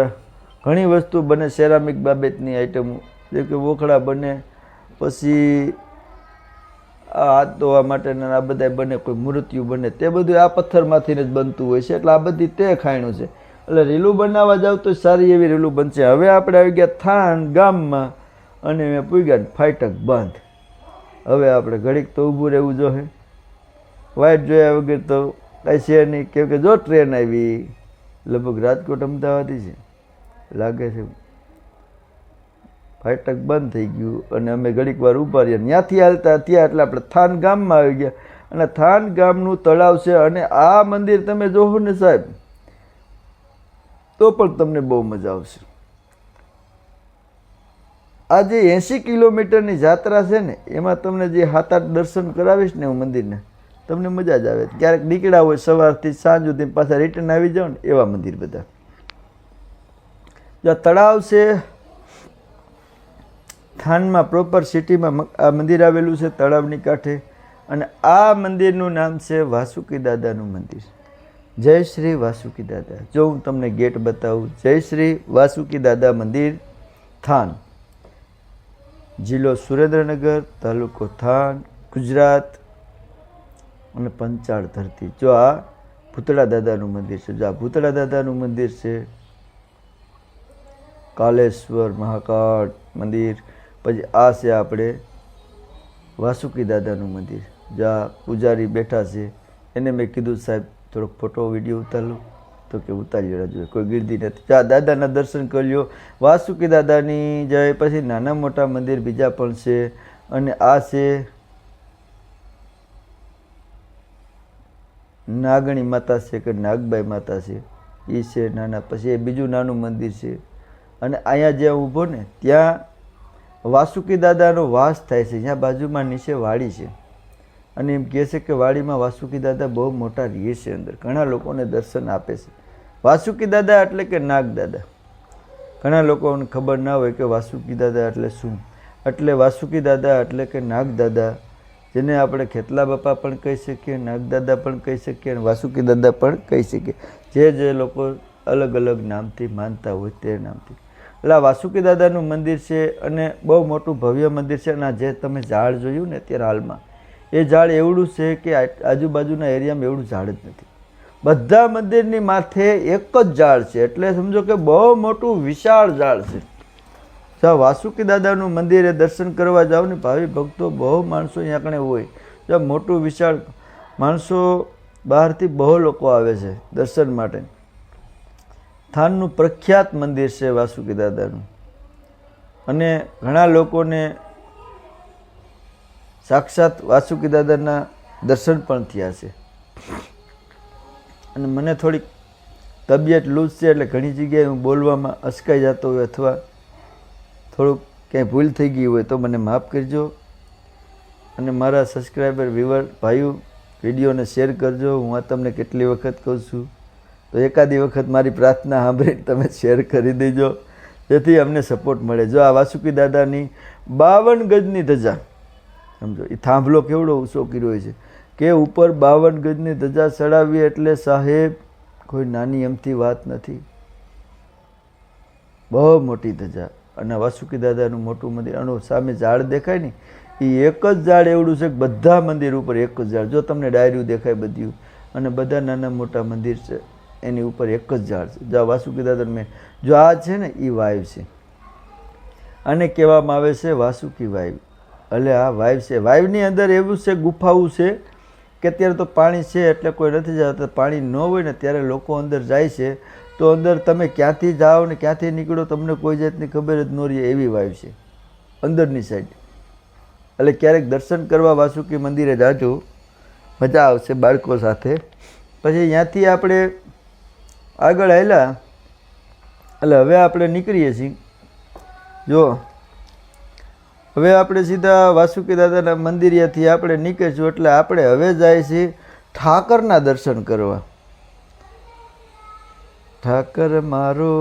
ઘણી વસ્તુ બને સેરામિક બાબતની આઈટમો, જેમ કે બોખડા બને, પછી આ હાથ ધોવા માટેના આ બધા બને, કોઈ મૂર્તિઓ બને, તે બધું આ પથ્થરમાંથી જ બનતું હોય છે. એટલે આ બધી તે ખાણું છે. એટલે રીલું બનાવવા જાવ તો સારી એવી રીલું બનશે. હવે આપણે આવી ગયા થાન ગામમાં અને મેં પૂગ્યા ફાટક બંધ. હવે આપણે ઘડીક તો ઊભું રહેવું જોઈએ, વાઇટ જોયા વગર તો કાંઈ છે નહીં. કેમ કે જો ટ્રેન આવી, લગભગ રાજકોટ અમદાવાદી છે લાગે છે, ફાટક બંધ થઈ ગયું અને અમે ઘડીક વાર ઊભા રહ્યા. ત્યાંથી હાલતા ત્યાં એટલે આપણે થાન ગામમાં આવી ગયા. અને થાન ગામનું તળાવ છે. અને આ મંદિર તમે જોવો ને સાહેબ તો પણ તમને બહુ મજા આવશે. આ જે 80 કિલોમીટરની જાત્રા છે ને, એમાં તમને જે 7-8 દર્શન કરાવીશ ને હું મંદિરને, તમને મજા જ આવે. ક્યારેક નીકળ્યા હોય સવારથી સાંજ સુધી પાછા રિટર્ન આવી જાઓ ને એવા મંદિર બધા. જો તળાવ છે થાનમાં પ્રોપર સિટીમાં આ મંદિર આવેલું છે તળાવની કાંઠે. અને આ મંદિરનું નામ છે વાસુકી દાદાનું મંદિર. જય શ્રી વાસુકી દાદા. જો હું તમને ગેટ બતાવું, જય શ્રી વાસુકી દાદા મંદિર, થાન, જિલ્લો સુરેન્દ્રનગર, તાલુકો થાન, ગુજરાત. અને પંચાળ ધરતી. જો આ ભૂતળા દાદાનું મંદિર છે. જો આ ભૂતળા દાદાનું મંદિર છે, કાલેશ્વર મહાકાળ મંદિર. પછી આ છે આપણે વાસુકી દાદાનું મંદિર. જ્યાં પૂજારી બેઠા છે, એને મેં કીધું સાહેબ થોડોક ફોટો વિડીયો ઉતારો, તો કે ઉતારી જોઈએ, કોઈ ગીર્દી નથી. જ્યાં દાદાના દર્શન કરી લ્યો. વાસુકી દાદાની જય. પછી નાના મોટા મંદિર બીજા પણ છે. અને આ છે નાગણી માતા છે કે નાગબાઈ માતા છે, એ છે નાના. પછી એ બીજું નાનું મંદિર છે. અને અહીંયા જ્યાં ઊભો ને ત્યાં વાસુકી દાદાનો વાસ થાય છે. જ્યાં બાજુમાં નીચે વાડી છે. અને એમ કહે છે કે વાડીમાં વાસુકી દાદા બહુ મોટા રહે છે, અંદર ઘણા લોકોને દર્શન આપે છે. વાસુકી દાદા એટલે કે નાગ દાદા. ઘણા લોકોને ખબર ના હોય કે વાસુકી દાદા એટલે શું. એટલે વાસુકી દાદા એટલે કે નાગ દાદા, જેને આપણે ખેતલા બાપા પણ કહી શકીએ, નાગદાદા પણ કહી શકીએ અને વાસુકી દાદા પણ કહી શકીએ. જે લોકો અલગ અલગ નામથી માનતા હોય તે નામથી. એટલે આ વાસુકી દાદાનું મંદિર છે અને બહુ મોટું ભવ્ય મંદિર છે. અને જે તમે ઝાડ જોયું ને અત્યારે હાલમાં, એ ઝાડ એવડું છે કે આજુબાજુના એરિયામાં એવડું ઝાડ જ નથી. બધા મંદિરની માથે એક જ ઝાડ છે. એટલે સમજો કે બહુ મોટું વિશાળ ઝાડ છે. જો વાસુકી દાદાનું મંદિરે દર્શન કરવા જાઓ ને, ભાવિ ભક્તો બહુ માણસો અહીંયા કણે હોય. જો મોટું વિશાળ માણસો બહારથી બહુ લોકો આવે છે દર્શન માટે. થાનનું પ્રખ્યાત મંદિર છે વાસુકી દાદાનું. અને ઘણા લોકોને સાક્ષાત વાસુકી દાદાના દર્શન પણ થયા છે. અને મને થોડીક તબિયત લૂઝ છે એટલે ઘણી જગ્યાએ હું બોલવામાં અચકાઈ જતો હોય અથવા થોડુંક ક્યાંય ભૂલ થઈ ગઈ હોય તો મને માફ કરજો. અને મારા સબસ્ક્રાઈબર વ્યુઅર ભાઈઓ વિડીયોને શેર કરજો. હું આ તમને કેટલી વખત કહું છું તો એકાદી વખત મારી પ્રાર્થના સાંભળીને તમે શેર કરી દેજો જેથી અમને સપોર્ટ મળે. જો આ વાસુકી દાદાની 52 ગજની ધજા સમજો, એ થાંભલો કેવડો ઊંચો કર્યો છે કે ઉપર 52 ગજની ધજા ચડાવી એટલે સાહેબ કોઈ નાની એમથી વાત નથી, બહુ મોટી ધજા. અને વાસુકી દાદાનું મોટું મંદિર આનું સામે ઝાડ દેખાય ને એ એક જ ઝાડ એવડું છે કે બધા મંદિર ઉપર એક જ ઝાડ. જો તમને ડાયરું દેખાય બધું અને બધા નાના મોટા મંદિર છે એની ઉપર એક જ ઝાડ છે. જો વાસુકી દાદા મેં જો આ છે ને એ વાઇવ છે, આને કહેવામાં આવે છે વાસુકી વાઇવ. એટલે આ વાઇવ છે. વાઇવની અંદર એવું છે ગુફાઓ છે કે અત્યારે તો પાણી છે એટલે કોઈ નથી જતા. પાણી ન હોય ને ત્યારે લોકો અંદર જાય છે તો અંદર તમે ક્યાંથી જાઓ ને ક્યાંથી નીકળો તમને કોઈ જાતની ખબર જ ન રહે એવી વાઇવ છે અંદરની સાઈડ. એટલે ક્યારેક દર્શન કરવા વાસુકી મંદિરે જાજો, મજા આવશે બાળકો સાથે. પછી ત્યાંથી આપણે આગળ આવેલા એટલે હવે આપણે નીકળીએ છીએ. જો હવે આપણે સીધા વાસુકી દાદાના મંદિરેથી આપણે નીકળીશું એટલે આપણે હવે જાય છીએ ઠાકરના દર્શન કરવા. ઠાકર મારો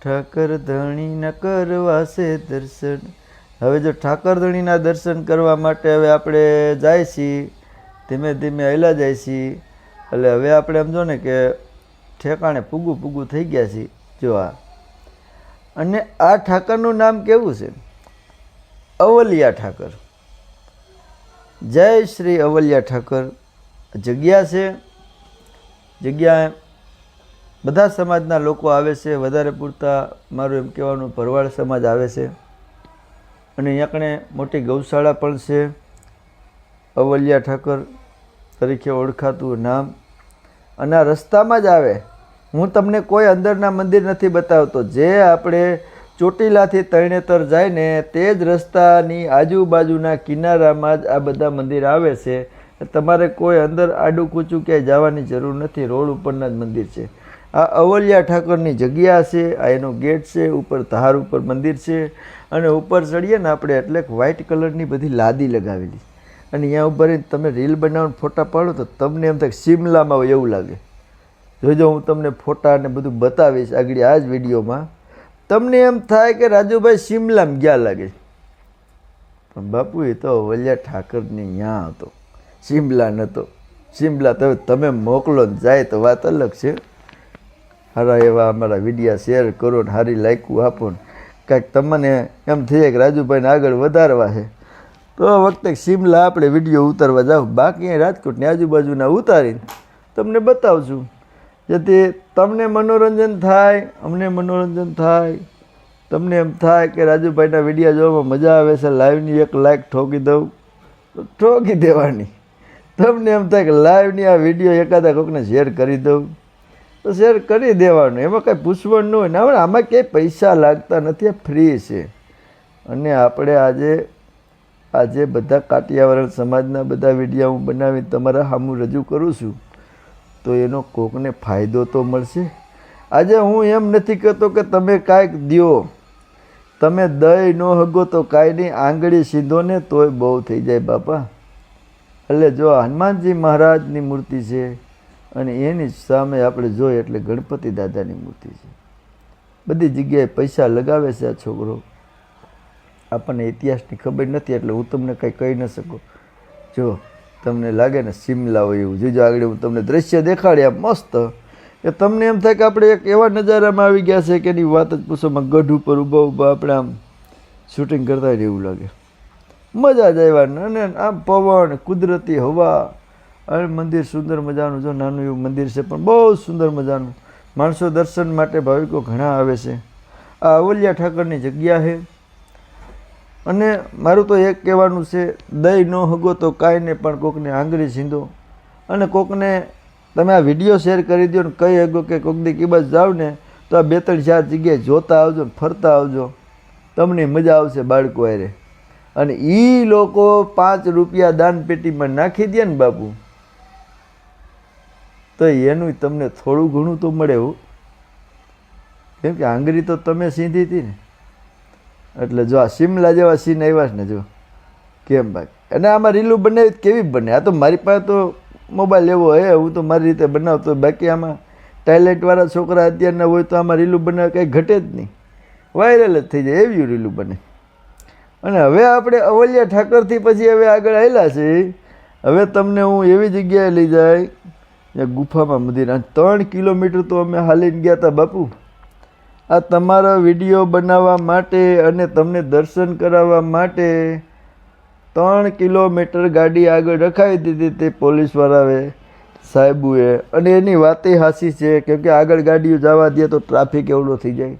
ઠાકર ધણીના કરવા છે દર્શન. હવે જો ઠાકર ધણીના દર્શન કરવા માટે હવે આપણે જાય છીએ, ધીમે ધીમે હલા જાય છીએ. એટલે હવે આપણે સમજો ને કે ઠેકાણે પૂગું થઈ ગયા છીએ. જો આ અને આ ઠાકરનું નામ કેવું છે? અવલિયા ઠાકર. જય શ્રી અવલિયા ઠાકર જગ્યા છે. જગ્યા બધા સમાજના લોકો આવે છે, વધારે પૂરતા મારું એમ કહેવાનું ભરવાડ સમાજ આવે છે. અને અહીંયા કણે મોટી ગૌશાળા પણ છે, અવલિયા ઠાકર તરીકે ઓળખાતું નામ. અને આ રસ્તામાં જ આવે. હું તમને કોઈ અંદરના મંદિર નથી બતાવતો. જે આપણે ચોટીલાથી તરણેતર જાય ને તે જ રસ્તાની આજુબાજુના કિનારામાં જ આ બધા મંદિર આવે છે. તમારે કોઈ અંદર આડું કૂચું ક્યાંય જવાની જરૂર નથી, રોડ ઉપરના જ મંદિર છે. આ અવલિયા ઠાકરની જગ્યા છે, આ એનો ગેટ છે, ઉપર ધાર ઉપર મંદિર છે. અને ઉપર ચડીએ ને આપણે એટલે વ્હાઇટ કલરની બધી લાદી લગાવેલી. અને અહીંયા ઉપર તમે રીલ બનાવીને ફોટા પાડો તો તમને એમ થાય શિમલામાં હોય એવું લાગે. જોજો હું તમને ફોટા ને બધું બતાવીશ આગળ આ જ વિડીયોમાં. તમને એમ થાય કે રાજુભાઈ શિમલામાં ગયા લાગે, પણ બાપુ એ તો અવલિયા ઠાકરની ત્યાં હતો, શિમલા નહોતો. શિમલા તો તમે મોકલો ને જાય તો વાત અલગ છે. સારા એવા અમારા વિડીયા શેર કરો ને સારી લાઈકું આપો ને કાંઈક તમને એમ થઈ જાય કે રાજુભાઈને આગળ વધારવા છે તો આ વખતે શિમલા આપણે વિડીયો ઉતારવા જાવ. બાકી રાજકોટની આજુબાજુના ઉતારીને તમને બતાવશું જેથી તમને મનોરંજન થાય, અમને મનોરંજન થાય. તમને એમ થાય કે રાજુભાઈના વિડીયો જોવામાં મજા આવે છે, લાઈવની એક લાઈક ઠોકી દઉં તો ઠોકી દેવાની. તમને એમ થાય કે લાઈવની આ વિડીયો એકાદા કોઈકને શેર કરી દઉં તો શેર કરી દેવાનું. એમાં કાંઈ પૂછવાનું ન હોય ને. હવે આમાં ક્યાંય પૈસા લાગતા નથી, આ ફ્રી છે. અને આપણે આજે બધા કાઠિયાવાડ સમાજના બધા વિડીયો હું બનાવીને તમારા સામું રજૂ કરું છું તો એનો કોકને ફાયદો તો મળશે. આજે હું એમ નથી કહેતો કે તમે કાંઈક દો, તમે દહીં ન હગો તો કાંઈ નહીં, આંગળી સીધો ને તોય બહુ થઈ જાય બાપા. એટલે જો હનુમાનજી મહારાજની મૂર્તિ છે અને એની સામે આપણે જોઈએ એટલે ગણપતિ દાદાની મૂર્તિ છે. બધી જગ્યાએ પૈસા લગાવે છે આ છોકરો. આપણને ઇતિહાસની ખબર નથી એટલે હું તમને કંઈ કહી ન શકું. જો તમને લાગે ને શિમલા હોય એવું, જોજો આગળ હું તમને દ્રશ્ય દેખાડ્યા મસ્ત કે તમને એમ થાય કે આપણે એક એવા નજારામાં આવી ગયા છે કે એની વાત જ પૂછોમાં. ગઢ ઉપર ઊભા આપણે આમ શૂટિંગ કરતા હોય એવું લાગે. મજા જ આવ્યા. અને આમ પવન, કુદરતી હવા અને મંદિર સુંદર મજાનું. જો નાનું એવું મંદિર છે પણ બહુ સુંદર મજાનું. માણસો દર્શન માટે ભાવિકો ઘણા આવે છે. આ અવલિયા ઠાકરની જગ્યા છે. અને મારું તો એક કહેવાનું છે, દહીં ન હગો તો કાંઈ નહીં પણ કોકને આંગળી સીંધો. અને કોકને તમે આ વિડીયો શેર કરી દો ને કહી હગો કે કોક દી કી બસ જાઓ ને તો આ 2-3-4 જગ્યાએ જોતા આવજો ને ફરતા આવજો, તમને મજા આવશે બાળકો હારે. અને એ લોકો 5 રૂપિયા દાન પેટીમાં નાખી દે ને બાપુ, તો એનું તમને થોડું ઘણું તો મળે એવું. કેમ કે આંગળી તો તમે સીધી હતી ને. એટલે જો આ શિમલા જેવા સીન આવ્યા છે ને, જો કેમ ભાઈ. અને આમાં રીલું બનાવી કેવી બને? આ તો મારી પાસે તો મોબાઈલ એવો હે, હું તો મારી રીતે બનાવતો. બાકી આમાં ટેલેન્ટવાળા છોકરા અત્યારના હોય તો આમાં રીલું બનાવે કંઈ ઘટે જ નહીં, વાયરલ જ થઈ જાય એવી રીલું બને. અને હવે આપણે અવલિયા ઠાકરથી પછી હવે આગળ આવેલા છે. હવે તમને હું એવી જગ્યાએ લઈ જાય જ્યાં ગુફામાં મંદિર. 3 કિલોમીટર તો અમે હાલીને ગયા હતા બાપુ. આ તમારા વિડીયો બનાવવા માટે અને તમને દર્શન કરાવવા માટે 3 કિલોમીટર ગાડી આગળ રખાવી દીધી તે પોલીસવાળાએ, સાહેબુએ. અને એની વાતે હાસી છે, કેમ કે આગળ ગાડીઓ જવા દે તો ટ્રાફિક એવડો થઈ જાય,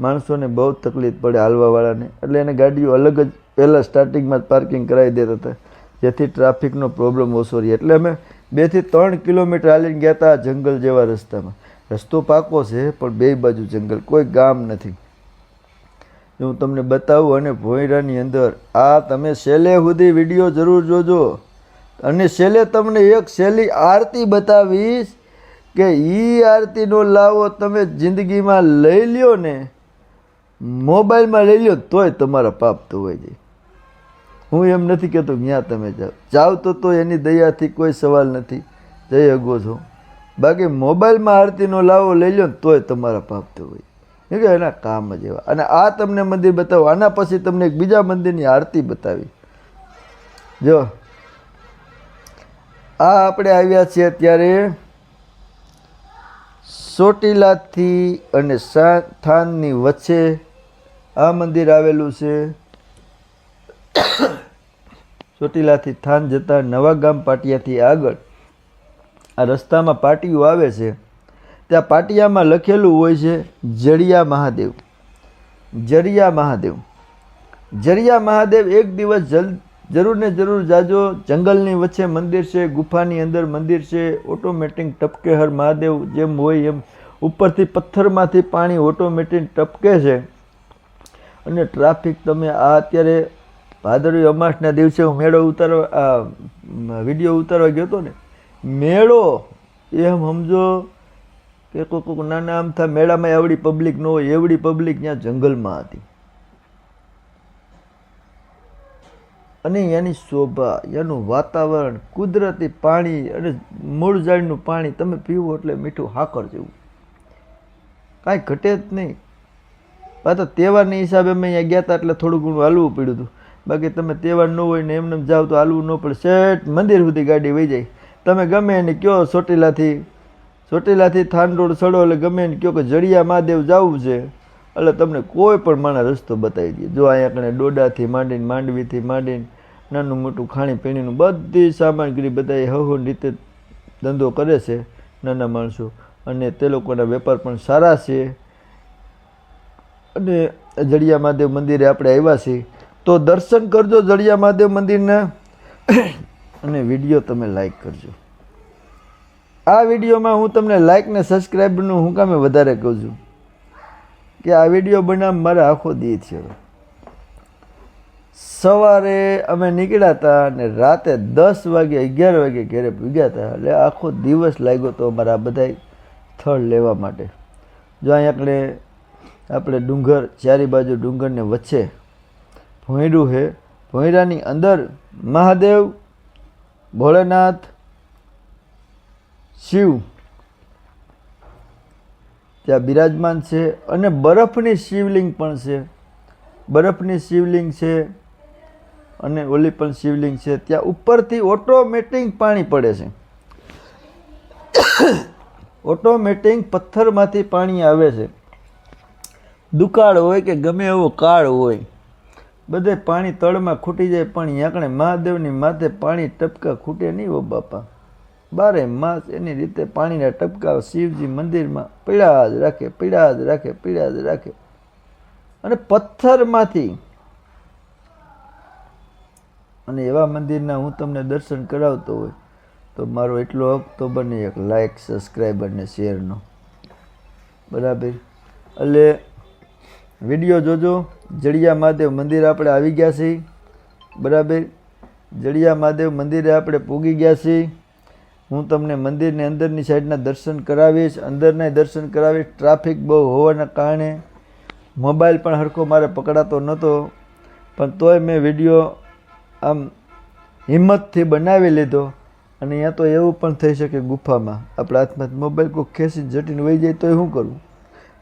માણસોને બહુ તકલીફ પડે હાલવાવાળાને. એટલે એને ગાડીઓ અલગ જ પહેલાં સ્ટાર્ટિંગમાં જ પાર્કિંગ કરાવી દેતા હતા, જેથી ટ્રાફિકનો પ્રોબ્લેમ ઓછો રહે. એટલે અમે 2 થી 3 કિલોમીટર હાલીને ગયા હતા જંગલ જેવા રસ્તામાં. રસ્તો પાકો છે પણ 2 બાજુ જંગલ, કોઈ ગામ નથી. હું તમને બતાવું. અને ભોંયરાની અંદર આ તમે છેલ્લે સુધી વિડીયો જરૂર જોજો. અને છેલ્લે તમને એક છેલ્લી આરતી બતાવીશ કે એ આરતીનો લાવો તમે જિંદગીમાં લઈ લ્યો ને, મોબાઈલમાં લઈ લ્યો તોય તમારા પાપ ધોવાઈ જાય. હું એમ નથી કહેતો ત્યાં તમે જાઓ તો એની દયાથી કોઈ સવાલ નથી, જઈ અગો છો. બાકી મોબાઈલમાં આરતીનો લાવો લઈ લો ને તોય તમારા પાપ ધોવાઈ. કે એના કામ જ એવા. અને આ તમને મંદિર બતાવો. આના પછી તમને એક બીજા મંદિરની આરતી બતાવી. જો આ આપણે આવ્યા છીએ ત્યારે ચોટીલાથી અને થાનની વચ્ચે આ મંદિર આવેલું છે. ચોટીલાથી થાન જતા નવાગામ પાટિયાથી આગળ આ રસ્તામાં પાટિયું આવે છે. ત્યાં પાટિયામાં લખેલું હોય છે જડિયા મહાદેવ. જડિયા મહાદેવ, જડિયા મહાદેવ. એક દિવસ જરૂર ને જરૂર જાજો. જંગલની વચ્ચે મંદિર છે, ગુફાની અંદર મંદિર છે. ઓટોમેટિક ટપકે હર મહાદેવ જેમ હોય એમ ઉપરથી પથ્થરમાંથી પાણી ઓટોમેટિક ટપકે છે. અને ટ્રાફિક તમે આ અત્યારે ભાદરવી અમાસના દિવસે હું મેળો ઉતારવા વિડીયો ઉતારવા ગયો હતો ને, મેળો એમ સમજો કે કોઈક નાના આમથા મેળામાં એવડી પબ્લિક ન હોય, એવડી પબ્લિક ત્યાં જંગલમાં હતી. અને એની શોભા, એનું વાતાવરણ, કુદરતી પાણી અને મૂળ ઝાડનું પાણી તમે પીવો એટલે મીઠું હાકર જેવું, કાંઈ ઘટે જ નહીં. પાછા તહેવારની હિસાબે અમે અહીંયા ગયા હતા એટલે થોડું ઘણું હાલવું પડ્યું હતું. બાકી તમે તહેવાર ન હોય ને એમને જાઓ તો હાલવું ન પડે. શેઠ મંદિર સુધી ગાડી વહી જાય. તમે ગમે એને કહો ચોટીલાથી થાન રોડ ચડો એટલે ગમે એને કહો કે જડિયા મહાદેવ જવું છે એટલે તમને કોઈ પણ માણસ રસ્તો બતાવી દે. જો અહીંયા કણે ડોડાથી માંડીને માંડવીથી માંડીને નાનું મોટું ખાણીપીણીનું બધી સામગ્રી બધા હવની રીતે ધંધો કરે છે નાના માણસો. અને તે લોકોના વેપાર પણ સારા છે. અને જડિયા મહાદેવ મંદિરે આપણે આવ્યા છીએ તો દર્શન કરજો જડિયા મહાદેવ મંદિરના. અને વિડીયો તમે લાઈક કરજો. આ વિડીયોમાં હું તમને લાઈક ને સબસ્ક્રાઈબનું હું કામે વધારે કહું છું કે આ વિડીયો બનાવવા મારે આખો દી છે. સવારે અમે નીકળ્યા હતા અને રાતે 10 વાગે 11 વાગે ઘરે પૂગ્યા હતા. એટલે આખો દિવસ લાગ્યો તો અમારા આ બધા સ્થળ લેવા માટે. જો અહીંયા આપણે ડુંગર, ચારે બાજુ ડુંગરને વચ્ચે ભોંયરું છે. ભોંયરાની અંદર મહાદેવ, ભોળેનાથ, શિવ ત્યાં બિરાજમાન છે. અને બરફની શિવલિંગ પણ છે. બરફની શિવલિંગ છે અને ઓલી પણ શિવલિંગ છે. ત્યાં ઉપરથી ઓટોમેટિક પાણી પડે છે. ઓટોમેટિક પથ્થરમાંથી પાણી આવે છે. દુકાળ હોય કે ગમે એવો કાળ હોય, બધે પાણી તળમાં ખૂટી જાય. પણ યાકણે મહાદેવની માથે પાણી ટપકા ખૂટે નહીં હો બાપા. 12 માસ એની રીતે પાણીના ટપકા શિવજી મંદિરમાં પીળા જ રાખે, પીળા જ રાખે, પીળા જ રાખે. અને પથ્થરમાંથી. અને એવા મંદિરના હું તમને દર્શન કરાવતો હોય તો મારો એટલો હક તો બને એક લાઈક, સબસ્ક્રાઈબ અને શેરનો. બરાબર. એટલે વિડીયો જોજો. જડિયા મહાદેવ મંદિર આપણે આવી ગયા છીએ. બરાબર. જડિયા મહાદેવ મંદિરે આપણે પૂગી ગયા છીએ. હું તમને મંદિરની અંદરની સાઈડના દર્શન કરાવીશ, અંદરના દર્શન કરાવીશ. ટ્રાફિક બહુ હોવાના કારણે મોબાઈલ પણ હરખો મારે પકડાતો નહોતો, પણ તોય મેં વિડીયો આમ હિંમતથી બનાવી લીધો. અને અહીંયા તો એવું પણ થઈ શકે ગુફામાં આપણા હાથમાં મોબાઈલ કોઈ ખેંચીને જટીને વહી જાય તોય શું કરવું,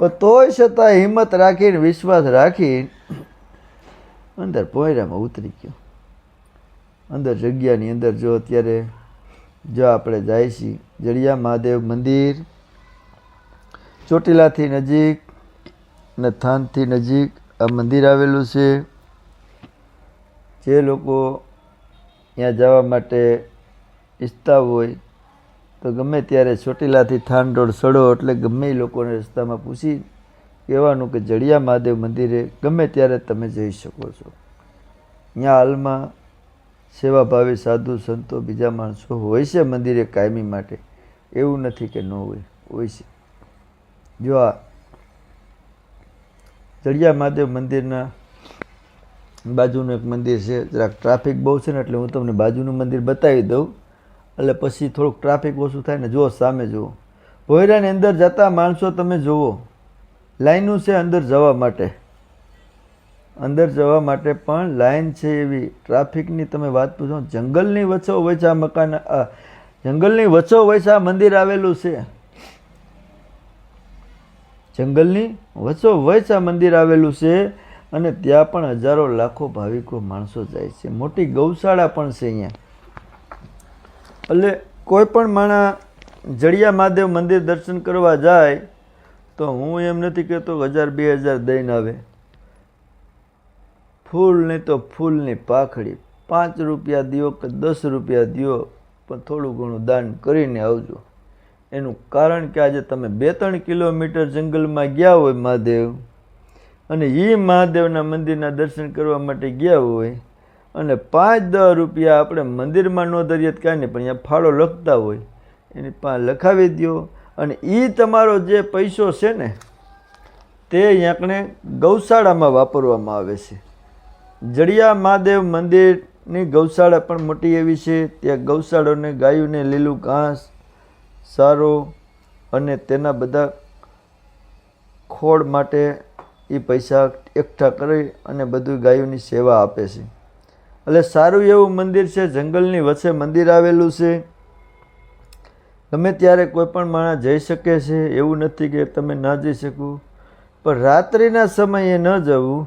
પણ તોય છતાં હિંમત રાખીને વિશ્વાસ રાખીને અંદર પોયરામાં ઉતરી ગયો. અંદર જગ્યાની અંદર જો અત્યારે જો આપણે જાય છીએ જડિયા મહાદેવ મંદિર, ચોટીલાથી નજીક અને થાનથી નજીક આ મંદિર આવેલું છે. જે લોકો ત્યાં જવા માટે ઈચ્છતા હોય તો ગમે ત્યારે ચોટીલાથી થાન રોડ સડો એટલે ગમે એ લોકોને રસ્તામાં પૂછી કહેવાનું કે જડિયા મહાદેવ મંદિરે ગમે ત્યારે તમે જઈ શકો છો. ત્યાં હાલમાં સેવાભાવી સાધુ સંતો બીજા માણસો હોય છે મંદિરે કાયમી માટે, એવું નથી કે ન હોય, હોય છે. જો આ જડિયા મહાદેવ મંદિરના બાજુનું એક મંદિર છે. જરાક ટ્રાફિક બહુ છે ને એટલે હું તમને બાજુનું મંદિર બતાવી દઉં, એટલે પછી થોડુંક ટ્રાફિક ઓછું થાય ને. જુઓ સામે જુઓ, ભોયરાની અંદર જતા માણસો તમે જુઓ, લાઈનું છે અંદર જવા માટે. અંદર જવા માટે પણ લાઈન છે એવી. ટ્રાફિકની તમે વાત પૂછો. જંગલની વચ્ચો વચ્ચે આ મકાન, જંગલની વચ્ચો વચ્ચે આ મંદિર આવેલું છે. જંગલની વચ્ચો વચ્ચે આ મંદિર આવેલું છે અને ત્યાં પણ હજારો લાખો ભાવિકો માણસો જાય છે. મોટી ગૌશાળા પણ છે અહીંયા. એટલે કોઈ પણ માણસ જડિયા મહાદેવ મંદિર દર્શન કરવા જાય તો હું એમ નથી કહેતો 1000-2000 દઈને આવે. ફૂલ નહીં તો ફૂલની પાખડી 5 રૂપિયા દ્યો કે 10 રૂપિયા દ્યો, પણ થોડું ઘણું દાન કરીને આવજો. એનું કારણ કે આજે તમે 2-3 કિલોમીટર જંગલમાં ગયા હોય મહાદેવ, અને એ મહાદેવના મંદિરના દર્શન કરવા માટે ગયા હોય, અને 5-10 રૂપિયા આપણે મંદિરમાં ન ધરીએ કાંઈ નહીં, પણ અહીંયા ફાળો લખતા હોય એની પાસે લખાવી દો. અને એ તમારો જે પૈસો છે ને તે અહીંયા ગૌશાળામાં વાપરવામાં આવે છે. જડિયા મહાદેવ મંદિરની ગૌશાળા પણ મોટી એવી છે. ત્યાં ગૌશાળાને ગાયોને લીલું ઘાસ, સારો અને તેના બધા ખોળ માટે એ પૈસા એકઠા કરી અને બધું ગાયોની સેવા આપે છે. એટલે સારું એવું મંદિર છે. જંગલની વચ્ચે મંદિર આવેલું છે. ગમે ત્યારે કોઈ પણ માણસ જઈ શકે છે, એવું નથી કે તમે ના જઈ શકો, પણ રાત્રિના સમયે ન જવું,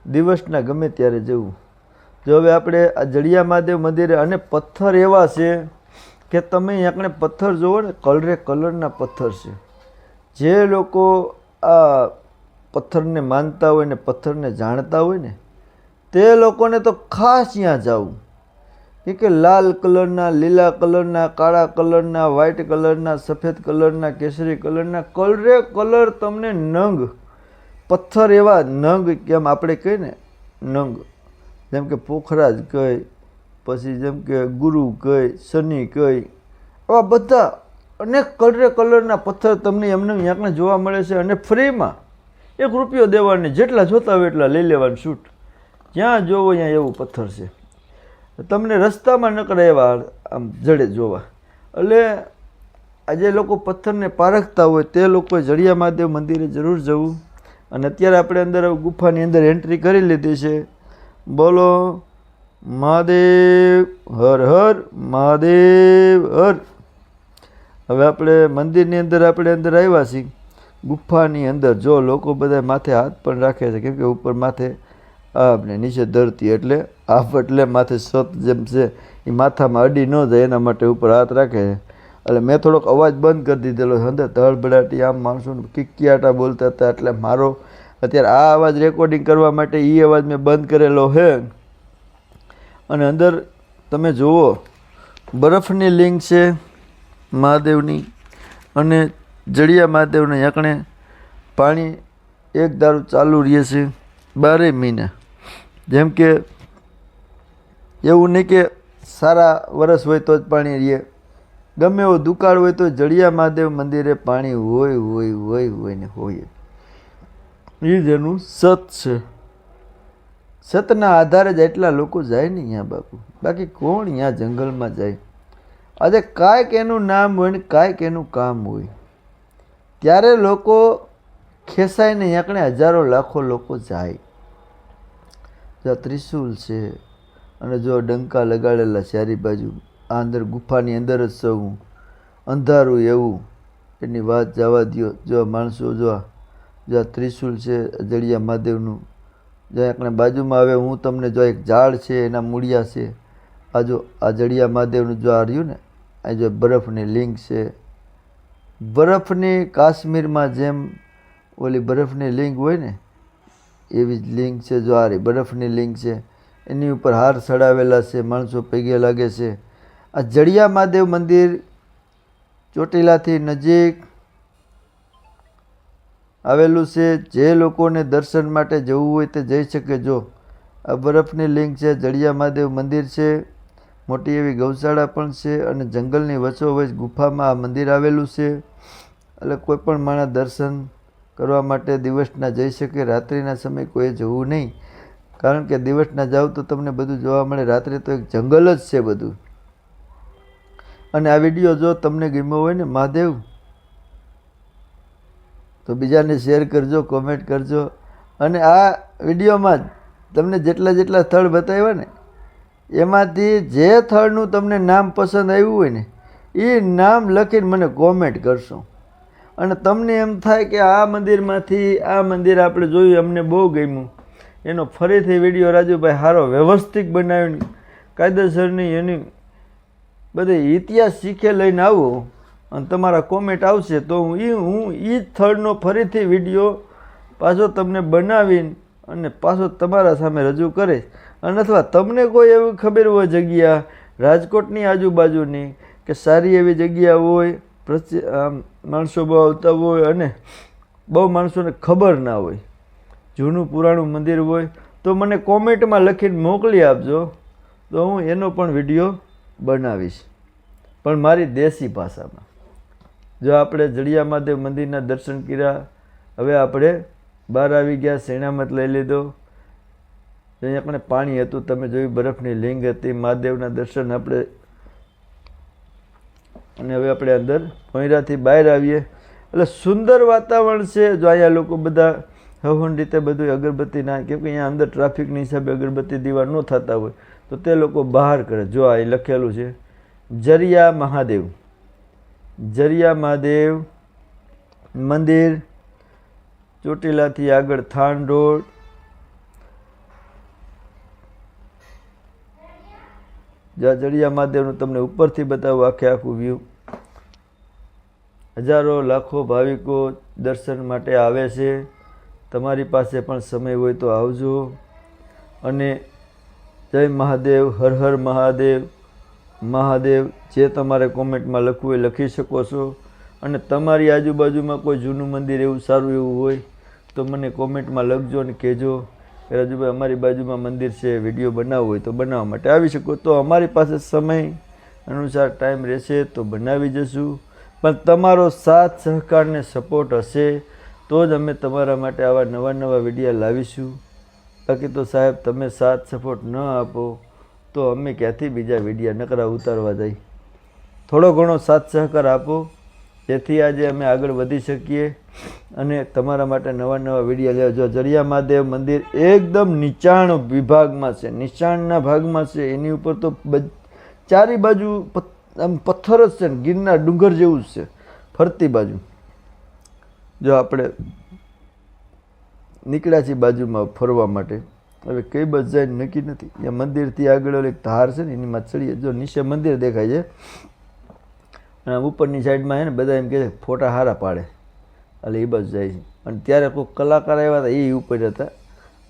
દિવસના ગમે ત્યારે જવું. જો હવે આપણે આ જડિયા મહાદેવ મંદિરે, અને પથ્થર એવા છે કે તમે અહીંયા પથ્થર જુઓ ને, કલરે કલરના પથ્થર છે. જે લોકો આ પથ્થરને માનતા હોય ને પથ્થરને જાણતા હોય ને તે લોકોને તો ખાસ ત્યાં જવું. કે લાલ કલરના, લીલા કલરના, કાળા કલરના, વ્હાઇટ કલરના, સફેદ કલરના, કેસરી કલરના, કલરે કલર તમને નંગ પથ્થર એવા નંગ, કેમ આપણે કહીએ ને નંગ, જેમ કે પોખરાજ કહે, પછી જેમ કે ગુરુ કહે, શનિ કહે, આવા બધા અનેક કલરે કલરના પથ્થર તમને એમને અહીંયા જોવા મળે છે. અને ફ્રીમાં 1 રૂપિયો દેવાની, જેટલા જોતા હોય એટલા લઈ લેવાનું છૂટ. જ્યાં જોવો ત્યાં એવું પથ્થર છે. તમને રસ્તામાં નકળે એવા આમ જડે જોવા. એટલે આજે લોકો પથ્થરને પારખતા હોય તે લોકોએ જડિયા મહાદેવ મંદિરે જરૂર જવું. અને અત્યારે આપણે અંદર ગુફાની અંદર એન્ટ્રી કરી લીધી છે. બોલો મહાદેવ હર હર, મહાદેવ હર. હવે આપણે મંદિરની અંદર અંદર આવ્યા છીએ. ગુફાની અંદર જો લોકો બધા માથે હાથ પણ રાખે છે, કેમ કે ઉપર માથે આપણે નીચે ધરતી એટલે આપ એટલે માથે સત જેમ છે એ માથામાં અડી ન જાય એના માટે ઉપર હાથ રાખે છે. એટલે મેં થોડોક અવાજ બંધ કરી દીધેલો. અંદર ધડબડાટી આમ માણસોને કિકિયાટા બોલતા હતા, એટલે મારો અત્યારે આ અવાજ રેકોર્ડિંગ કરવા માટે એ અવાજ મેં બંધ કરેલો છે. અને અંદર તમે જુઓ બરફની લિંગ છે મહાદેવની, અને જડિયા મહાદેવને યાકણે પાણી એક ધારું ચાલુ રહે છે 12 મહિના. જેમ કે એવું નહીં કે સારા વરસ હોય તો જ પાણી રહે, ગમે એવો દુકાળ હોય તો જડિયા મહાદેવ મંદિરે પાણી હોય હોય હોય હોય ને હોય. એ જ એનું સત છે. સતના આધારે જ એટલા લોકો જાય ને અહીંયા બાપુ. બાકી કોણ અહીંયા જંગલમાં જાય? આજે કાંઈક એનું નામ હોય ને કાંઈક એનું કામ હોય ત્યારે લોકો ખેંચાય ને અહીંયા હજારો લાખો લોકો જાય. જો ત્રિશુલ છે અને જો ડંકા લગાડેલા ચારી બાજુ, આ અંદર ગુફાની અંદર જ સૌ અંધારું એવું, એની વાત જવા દો. જો માણસો જો આ ત્રિશુલ છે જડિયા મહાદેવનું, જો આપણે બાજુમાં આવે હું તમને જો એક ઝાડ છે એના મૂળિયા છે, આ જો આ જડિયા મહાદેવનું જો આ રહ્યું ને, આ જો બરફની લિંક છે. બરફની કાશ્મીરમાં જેમ ઓલી બરફની લિંક હોય ને એવી જ લિંક છે. જો આ બરફની લિંક છે, એની ઉપર હાર ચડાવેલા છે, માણસો પગે લાગે છે. આ જડિયા મહાદેવ મંદિર ચોટીલાથી નજીક આવેલું છે. જે લોકોને દર્શન માટે જવું હોય તે જઈ શકે. જો આ બરફની લિંક છે, જડિયા મહાદેવ મંદિર છે, મોટી એવી ગૌશાળા પણ છે અને જંગલની વચ્ચોવચ ગુફામાં આ મંદિર આવેલું છે. એટલે કોઈ પણ માણસ દર્શન કરવા માટે દિવસના જઈ શકે. રાત્રિના સમયે કોઈ જવું નહીં, કારણ કે દિવસના જાવ તો તમને બધું જોવા મળે, રાત્રે તો એક જંગલ જ છે બધું. અને આ વિડીયો જો તમને ગમ્યો હોય ને મહાદેવ, તો બીજાને શેર કરજો, કોમેન્ટ કરજો. અને આ વિડીયોમાં તમને જેટલા સ્થળ બતાવ્યા ને એમાંથી જે સ્થળનું તમને નામ પસંદ આવ્યું હોય ને એ નામ લખીને મને કોમેન્ટ કરશો. અને તમને એમ થાય કે આ મંદિરમાંથી આ મંદિર આપણે જોયું, અમને બહુ ગમ્યું, એનો ફરીથી વિડીયો રાજુભાઈ સારો વ્યવસ્થિત બનાવીને કાયદેસરની એની બધી ઇતિહાસ શીખે લઈને આવો અને તમારા કોમેન્ટ આવશે તો હું એ સ્થળનો ફરીથી વિડીયો પાછો તમને બનાવીને અને પાછો તમારા સામે રજૂ કરીશ. અને અથવા તમને કોઈ એવી ખબર હોય જગ્યા રાજકોટની આજુબાજુની કે સારી એવી જગ્યા હોય, માણસો બહુ આવતા હોય અને બહુ માણસોને ખબર ના હોય, જૂનું પુરાણું મંદિર હોય, તો મને કોમેન્ટમાં લખીને મોકલી આપજો, તો હું એનો પણ વિડીયો બનાવીશ, પણ મારી દેશી ભાષામાં. જો આપણે જડિયા મહાદેવ મંદિરના દર્શન કર્યા, હવે આપણે બહાર આવી ગયા, શેણામત લઈ લીધો. અહીંયા આપણે પાણી હતું, તમે જોયું, બરફની લિંગ હતી, મહાદેવના દર્શન આપણે. અને હવે આપણે અંદર ભોંયરાથી બહાર આવીએ એટલે સુંદર વાતાવરણ છે. જો અહીંયા લોકો બધા હવન રીતે બધું અગરબત્તી ના, કેમ કે અહીંયા અંદર ટ્રાફિકની હિસાબે અગરબત્તી દીવા ન થતા હોય તો તે લોકો બહાર કરે. જો આ લખેલું છે જરિયા મહાદેવ, જરિયા મહાદેવ મંદિર, ચોટીલાથી આગળ થાન રોડ. જ્યાં જડિયા મહાદેવનું તમને ઉપરથી બતાવું આખે આખું વ્યૂ. હજારો લાખો ભાવિકો દર્શન માટે આવે છે. તમારી પાસે પણ સમય હોય તો આવજો. અને જય મહાદેવ, હર હર મહાદેવ, મહાદેવ જે તમારે કોમેન્ટમાં લખવું હોય લખી શકો છો. અને તમારી આજુબાજુમાં કોઈ જૂનું મંદિર એવું સારું એવું હોય તો મને કોમેન્ટમાં લખજો અને કહેજો કે રાજુભાઈ અમારી બાજુમાં મંદિર છે, વિડીયો બનાવવો હોય તો બનાવવા માટે આવી શકો. તો અમારી પાસે સમય અનુસાર ટાઈમ રહેશે તો બનાવી જશું. પણ તમારો સાથ સહકાર ને સપોર્ટ હશે તો જ અમે તમારા માટે આવા નવા નવા વિડીયો લાવીશું. બાકી તો સાહેબ તમે સાથ સપોર્ટ ન આપો તો અમે ક્યાંથી બીજા વિડીયા નકરા ઉતારવા જઈએ. થોડો ઘણો સાથ સહકાર આપો જેથી આજે અમે આગળ વધી શકીએ અને તમારા માટે નવા નવા વિડીયો લેવા. જો જડિયા મહાદેવ મંદિર એકદમ નીચાણ વિભાગમાં છે, નીચાણના ભાગમાં છે. એની ઉપર તો ચારી બાજુ આમ પથ્થર જ છે, ગિરનાર ડુંગર જેવું જ છે ફરતી બાજુ. જો આપણે નીકળ્યા છીએ બાજુમાં ફરવા માટે, હવે કઈ બસ જાય નક્કી નથી. ત્યાં મંદિરથી આગળ એક ધાર છે ને એની માં ચડીએ. જો નીચે મંદિર દેખાય છે અને ઉપરની સાઈડમાં છે ને બધા એમ કહે છે ફોટા સારા પાડે, એટલે એ બસ જાય છે. અને ત્યારે કોઈ કલાકાર આવ્યા હતા એ ઉપર હતા,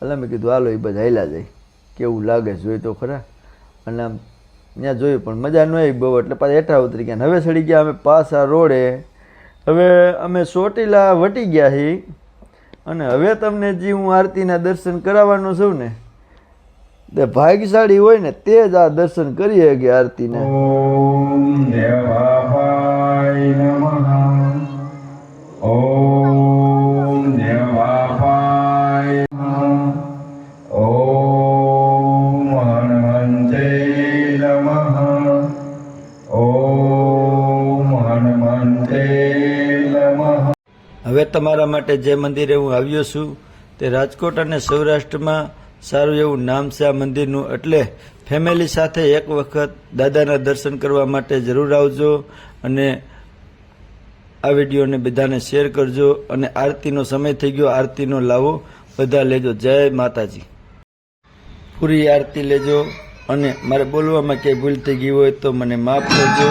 એટલે મેં કીધું હાલો એ બસ હાલ્યા જાય, કેવું લાગે જોઈ તો ખરા. અને આમ ત્યાં જોયું પણ મજા ન આવી બહુ, એટલે પાછા હેઠા ઉતરી ગયા. હવે ચડી ગયા અમે પાછા રોડે. હવે અમે ચોટીલા વટી ગયા છીએ અને હવે તમને જે હું આરતીના દર્શન કરાવવાનો છું ને, તે ભાગ્યશાળી હોય ને તે જ આ દર્શન કરી શકે આરતીના. હવે તમારા માટે જે મંદિરે હું આવ્યો છું તે રાજકોટ અને સૌરાષ્ટ્રમાં સારું એવું નામ છે આ મંદિરનું, એટલે ફેમિલી સાથે એક વખત દાદાના દર્શન કરવા માટે જરૂર આવજો અને આ વિડીયોને બધાને શેર કરજો. અને આરતીનો સમય થઈ ગયો, આરતીનો લાવો બધા લેજો. જય માતાજી. પૂરી આરતી લેજો અને મારે બોલવામાં ક્યાંય ભૂલ થઈ ગઈ હોય તો મને માફ કરજો.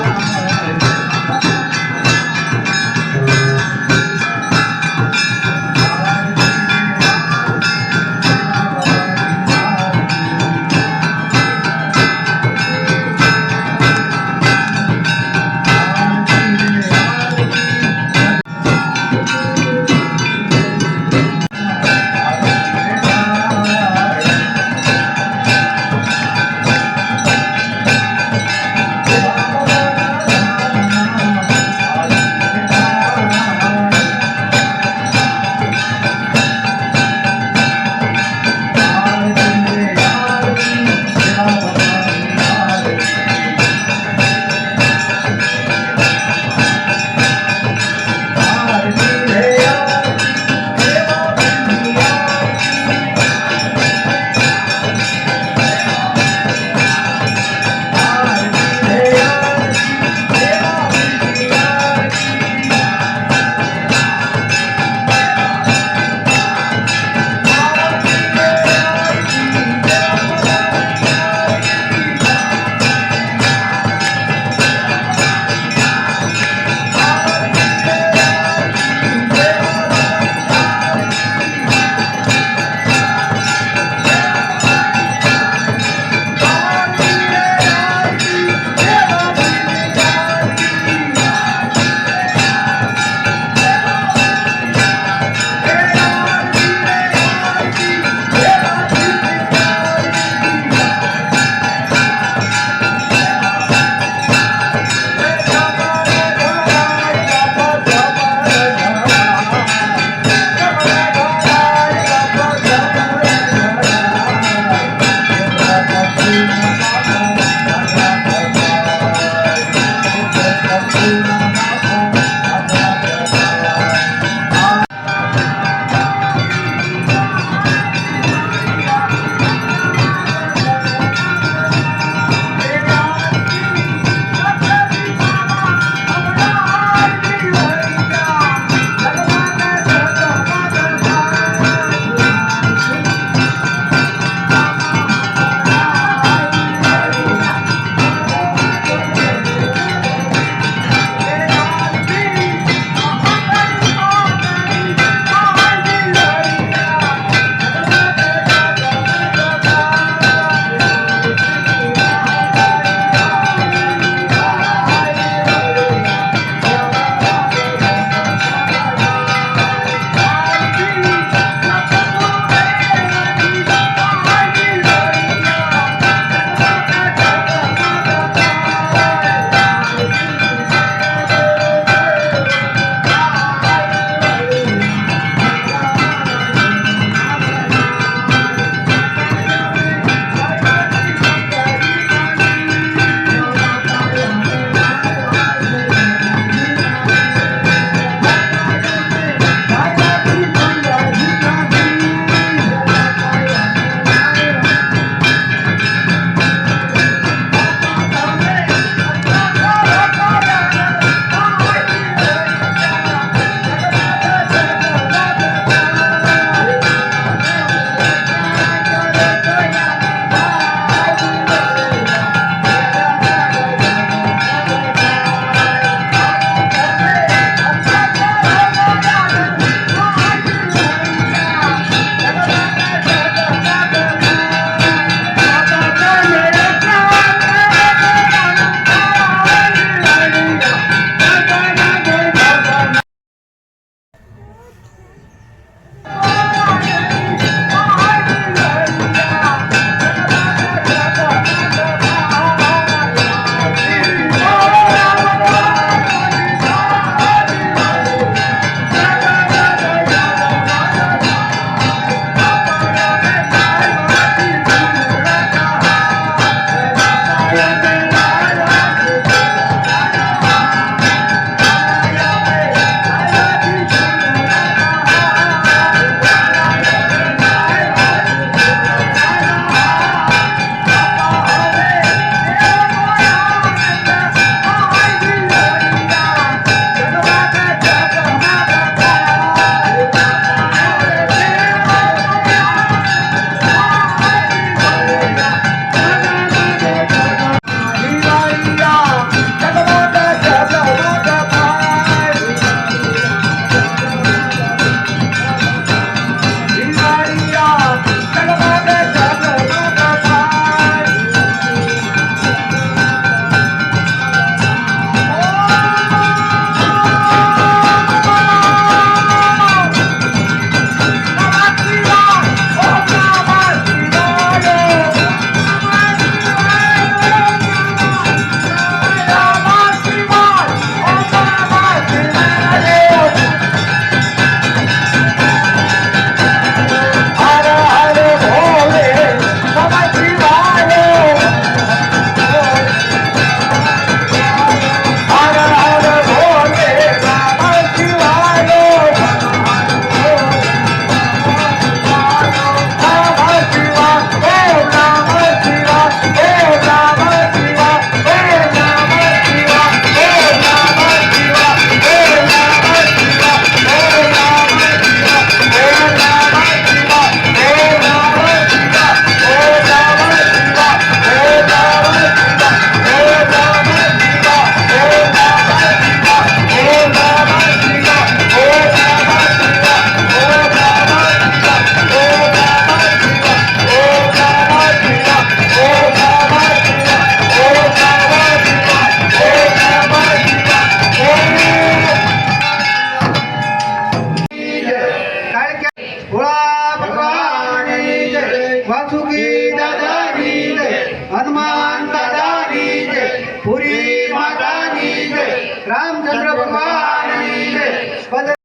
રામચંદ્ર ભગવાનની જય.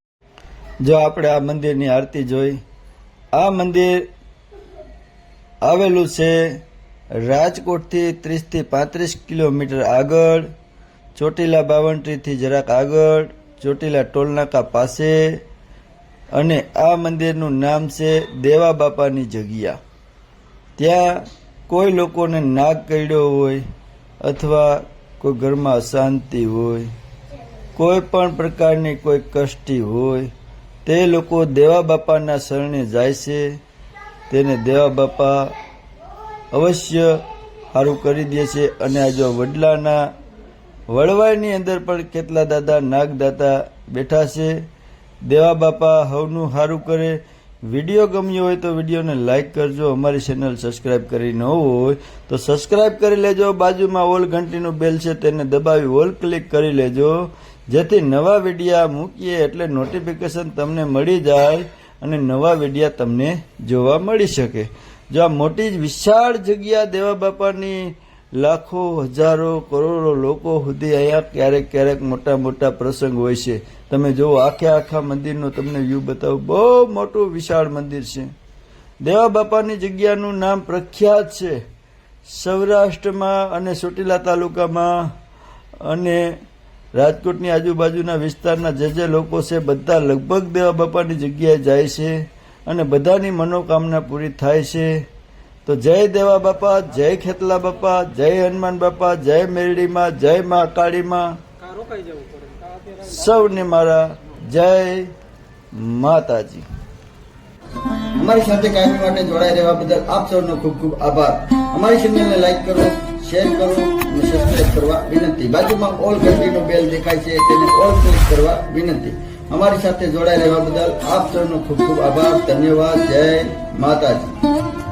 જો આપણે આ મંદિરની આરતી જોઈ, આ મંદિર આવેલું છે રાજકોટથી 30 થી 35 કિલોમીટર આગળ, ચોટીલા બાવનટ્રીથી જરાક આગળ, ચોટીલા ટોલનાકા પાસે. અને આ મંદિરનું નામ છે દેવા બાપાની જગ્યા. ત્યાં કોઈ લોકોને નાગ કરડ્યો હોય અથવા કોઈ ઘરમાં અશાંતિ હોય, કોઈ પણ પ્રકારની કોઈ કષ્ટી હોય, તે લોકો દેવા બાપાના શરણે જાય છે. તેને દેવા બાપા અવશ્ય સારું કરી દે છે. અને આ જો વડલાના વળવાઈની અંદર પણ કેટલા દાદા નાગદાતા બેઠા છે. દેવા બાપા હવનું સારું કરે. વિડીયો ગમ્યો હોય તો વિડીયોને લાઇક કરજો. અમારી ચેનલ સબસ્ક્રાઈબ કરી ન હોય તો સબસ્ક્રાઈબ કરી લેજો. બાજુમાં ઓલ ઘંટીનું બેલ છે તેને દબાવી ઓલ ક્લિક કરી લેજો, જેથી નવા વિડીયા મૂકીએ એટલે નોટિફિકેશન તમને મળી જાય અને નવા વિડીયા તમને જોવા મળી શકે. જો આ મોટી વિશાળ જગ્યા દેવા બાપાની, લાખો હજારો કરોડો લોકો સુધી અહીંયા ક્યારેક ક્યારેક મોટા મોટા પ્રસંગ હોય છે. તમે જુઓ, આખા મંદિરનો તમને વ્યૂ બતાવું. બહુ મોટું વિશાળ મંદિર છે. દેવા બાપાની જગ્યાનું નામ પ્રખ્યાત છે સૌરાષ્ટ્રમાં અને ચોટીલા તાલુકામાં અને રાજકોટની આજુબાજુના વિસ્તારના જે લોકો છે બધા લગભગ દેવા બાપાની જગ્યાએ જાય છે અને બધાની મનોકામના પૂરી થાય છે. તો જય દેવા બાપા, જય ખેતલા બાપા, જય હનુમાન બાપા, જય મેરડીમાં, જય મા કાળીમાં. સૌને મારા જય માતાજી. અમારી સાથે કાયમી માટે જોડાઈ રહેવા બદલ આપ સૌનો ખૂબ ખૂબ આભાર. અમારી ચેનલને લાઈક કરો, શેર કરો અને સબસ્ક્રાઇબ કરવા વિનંતી. બાજુમાં ઓલ ઘંટીનો બેલ દેખાય છે તેને ઓલ ક્લિક કરવા વિનંતી. અમારી સાથે જોડાઈ રહેવા બદલ આપ સૌનો ખૂબ ખૂબ આભાર. ધન્યવાદ. જય માતાજી.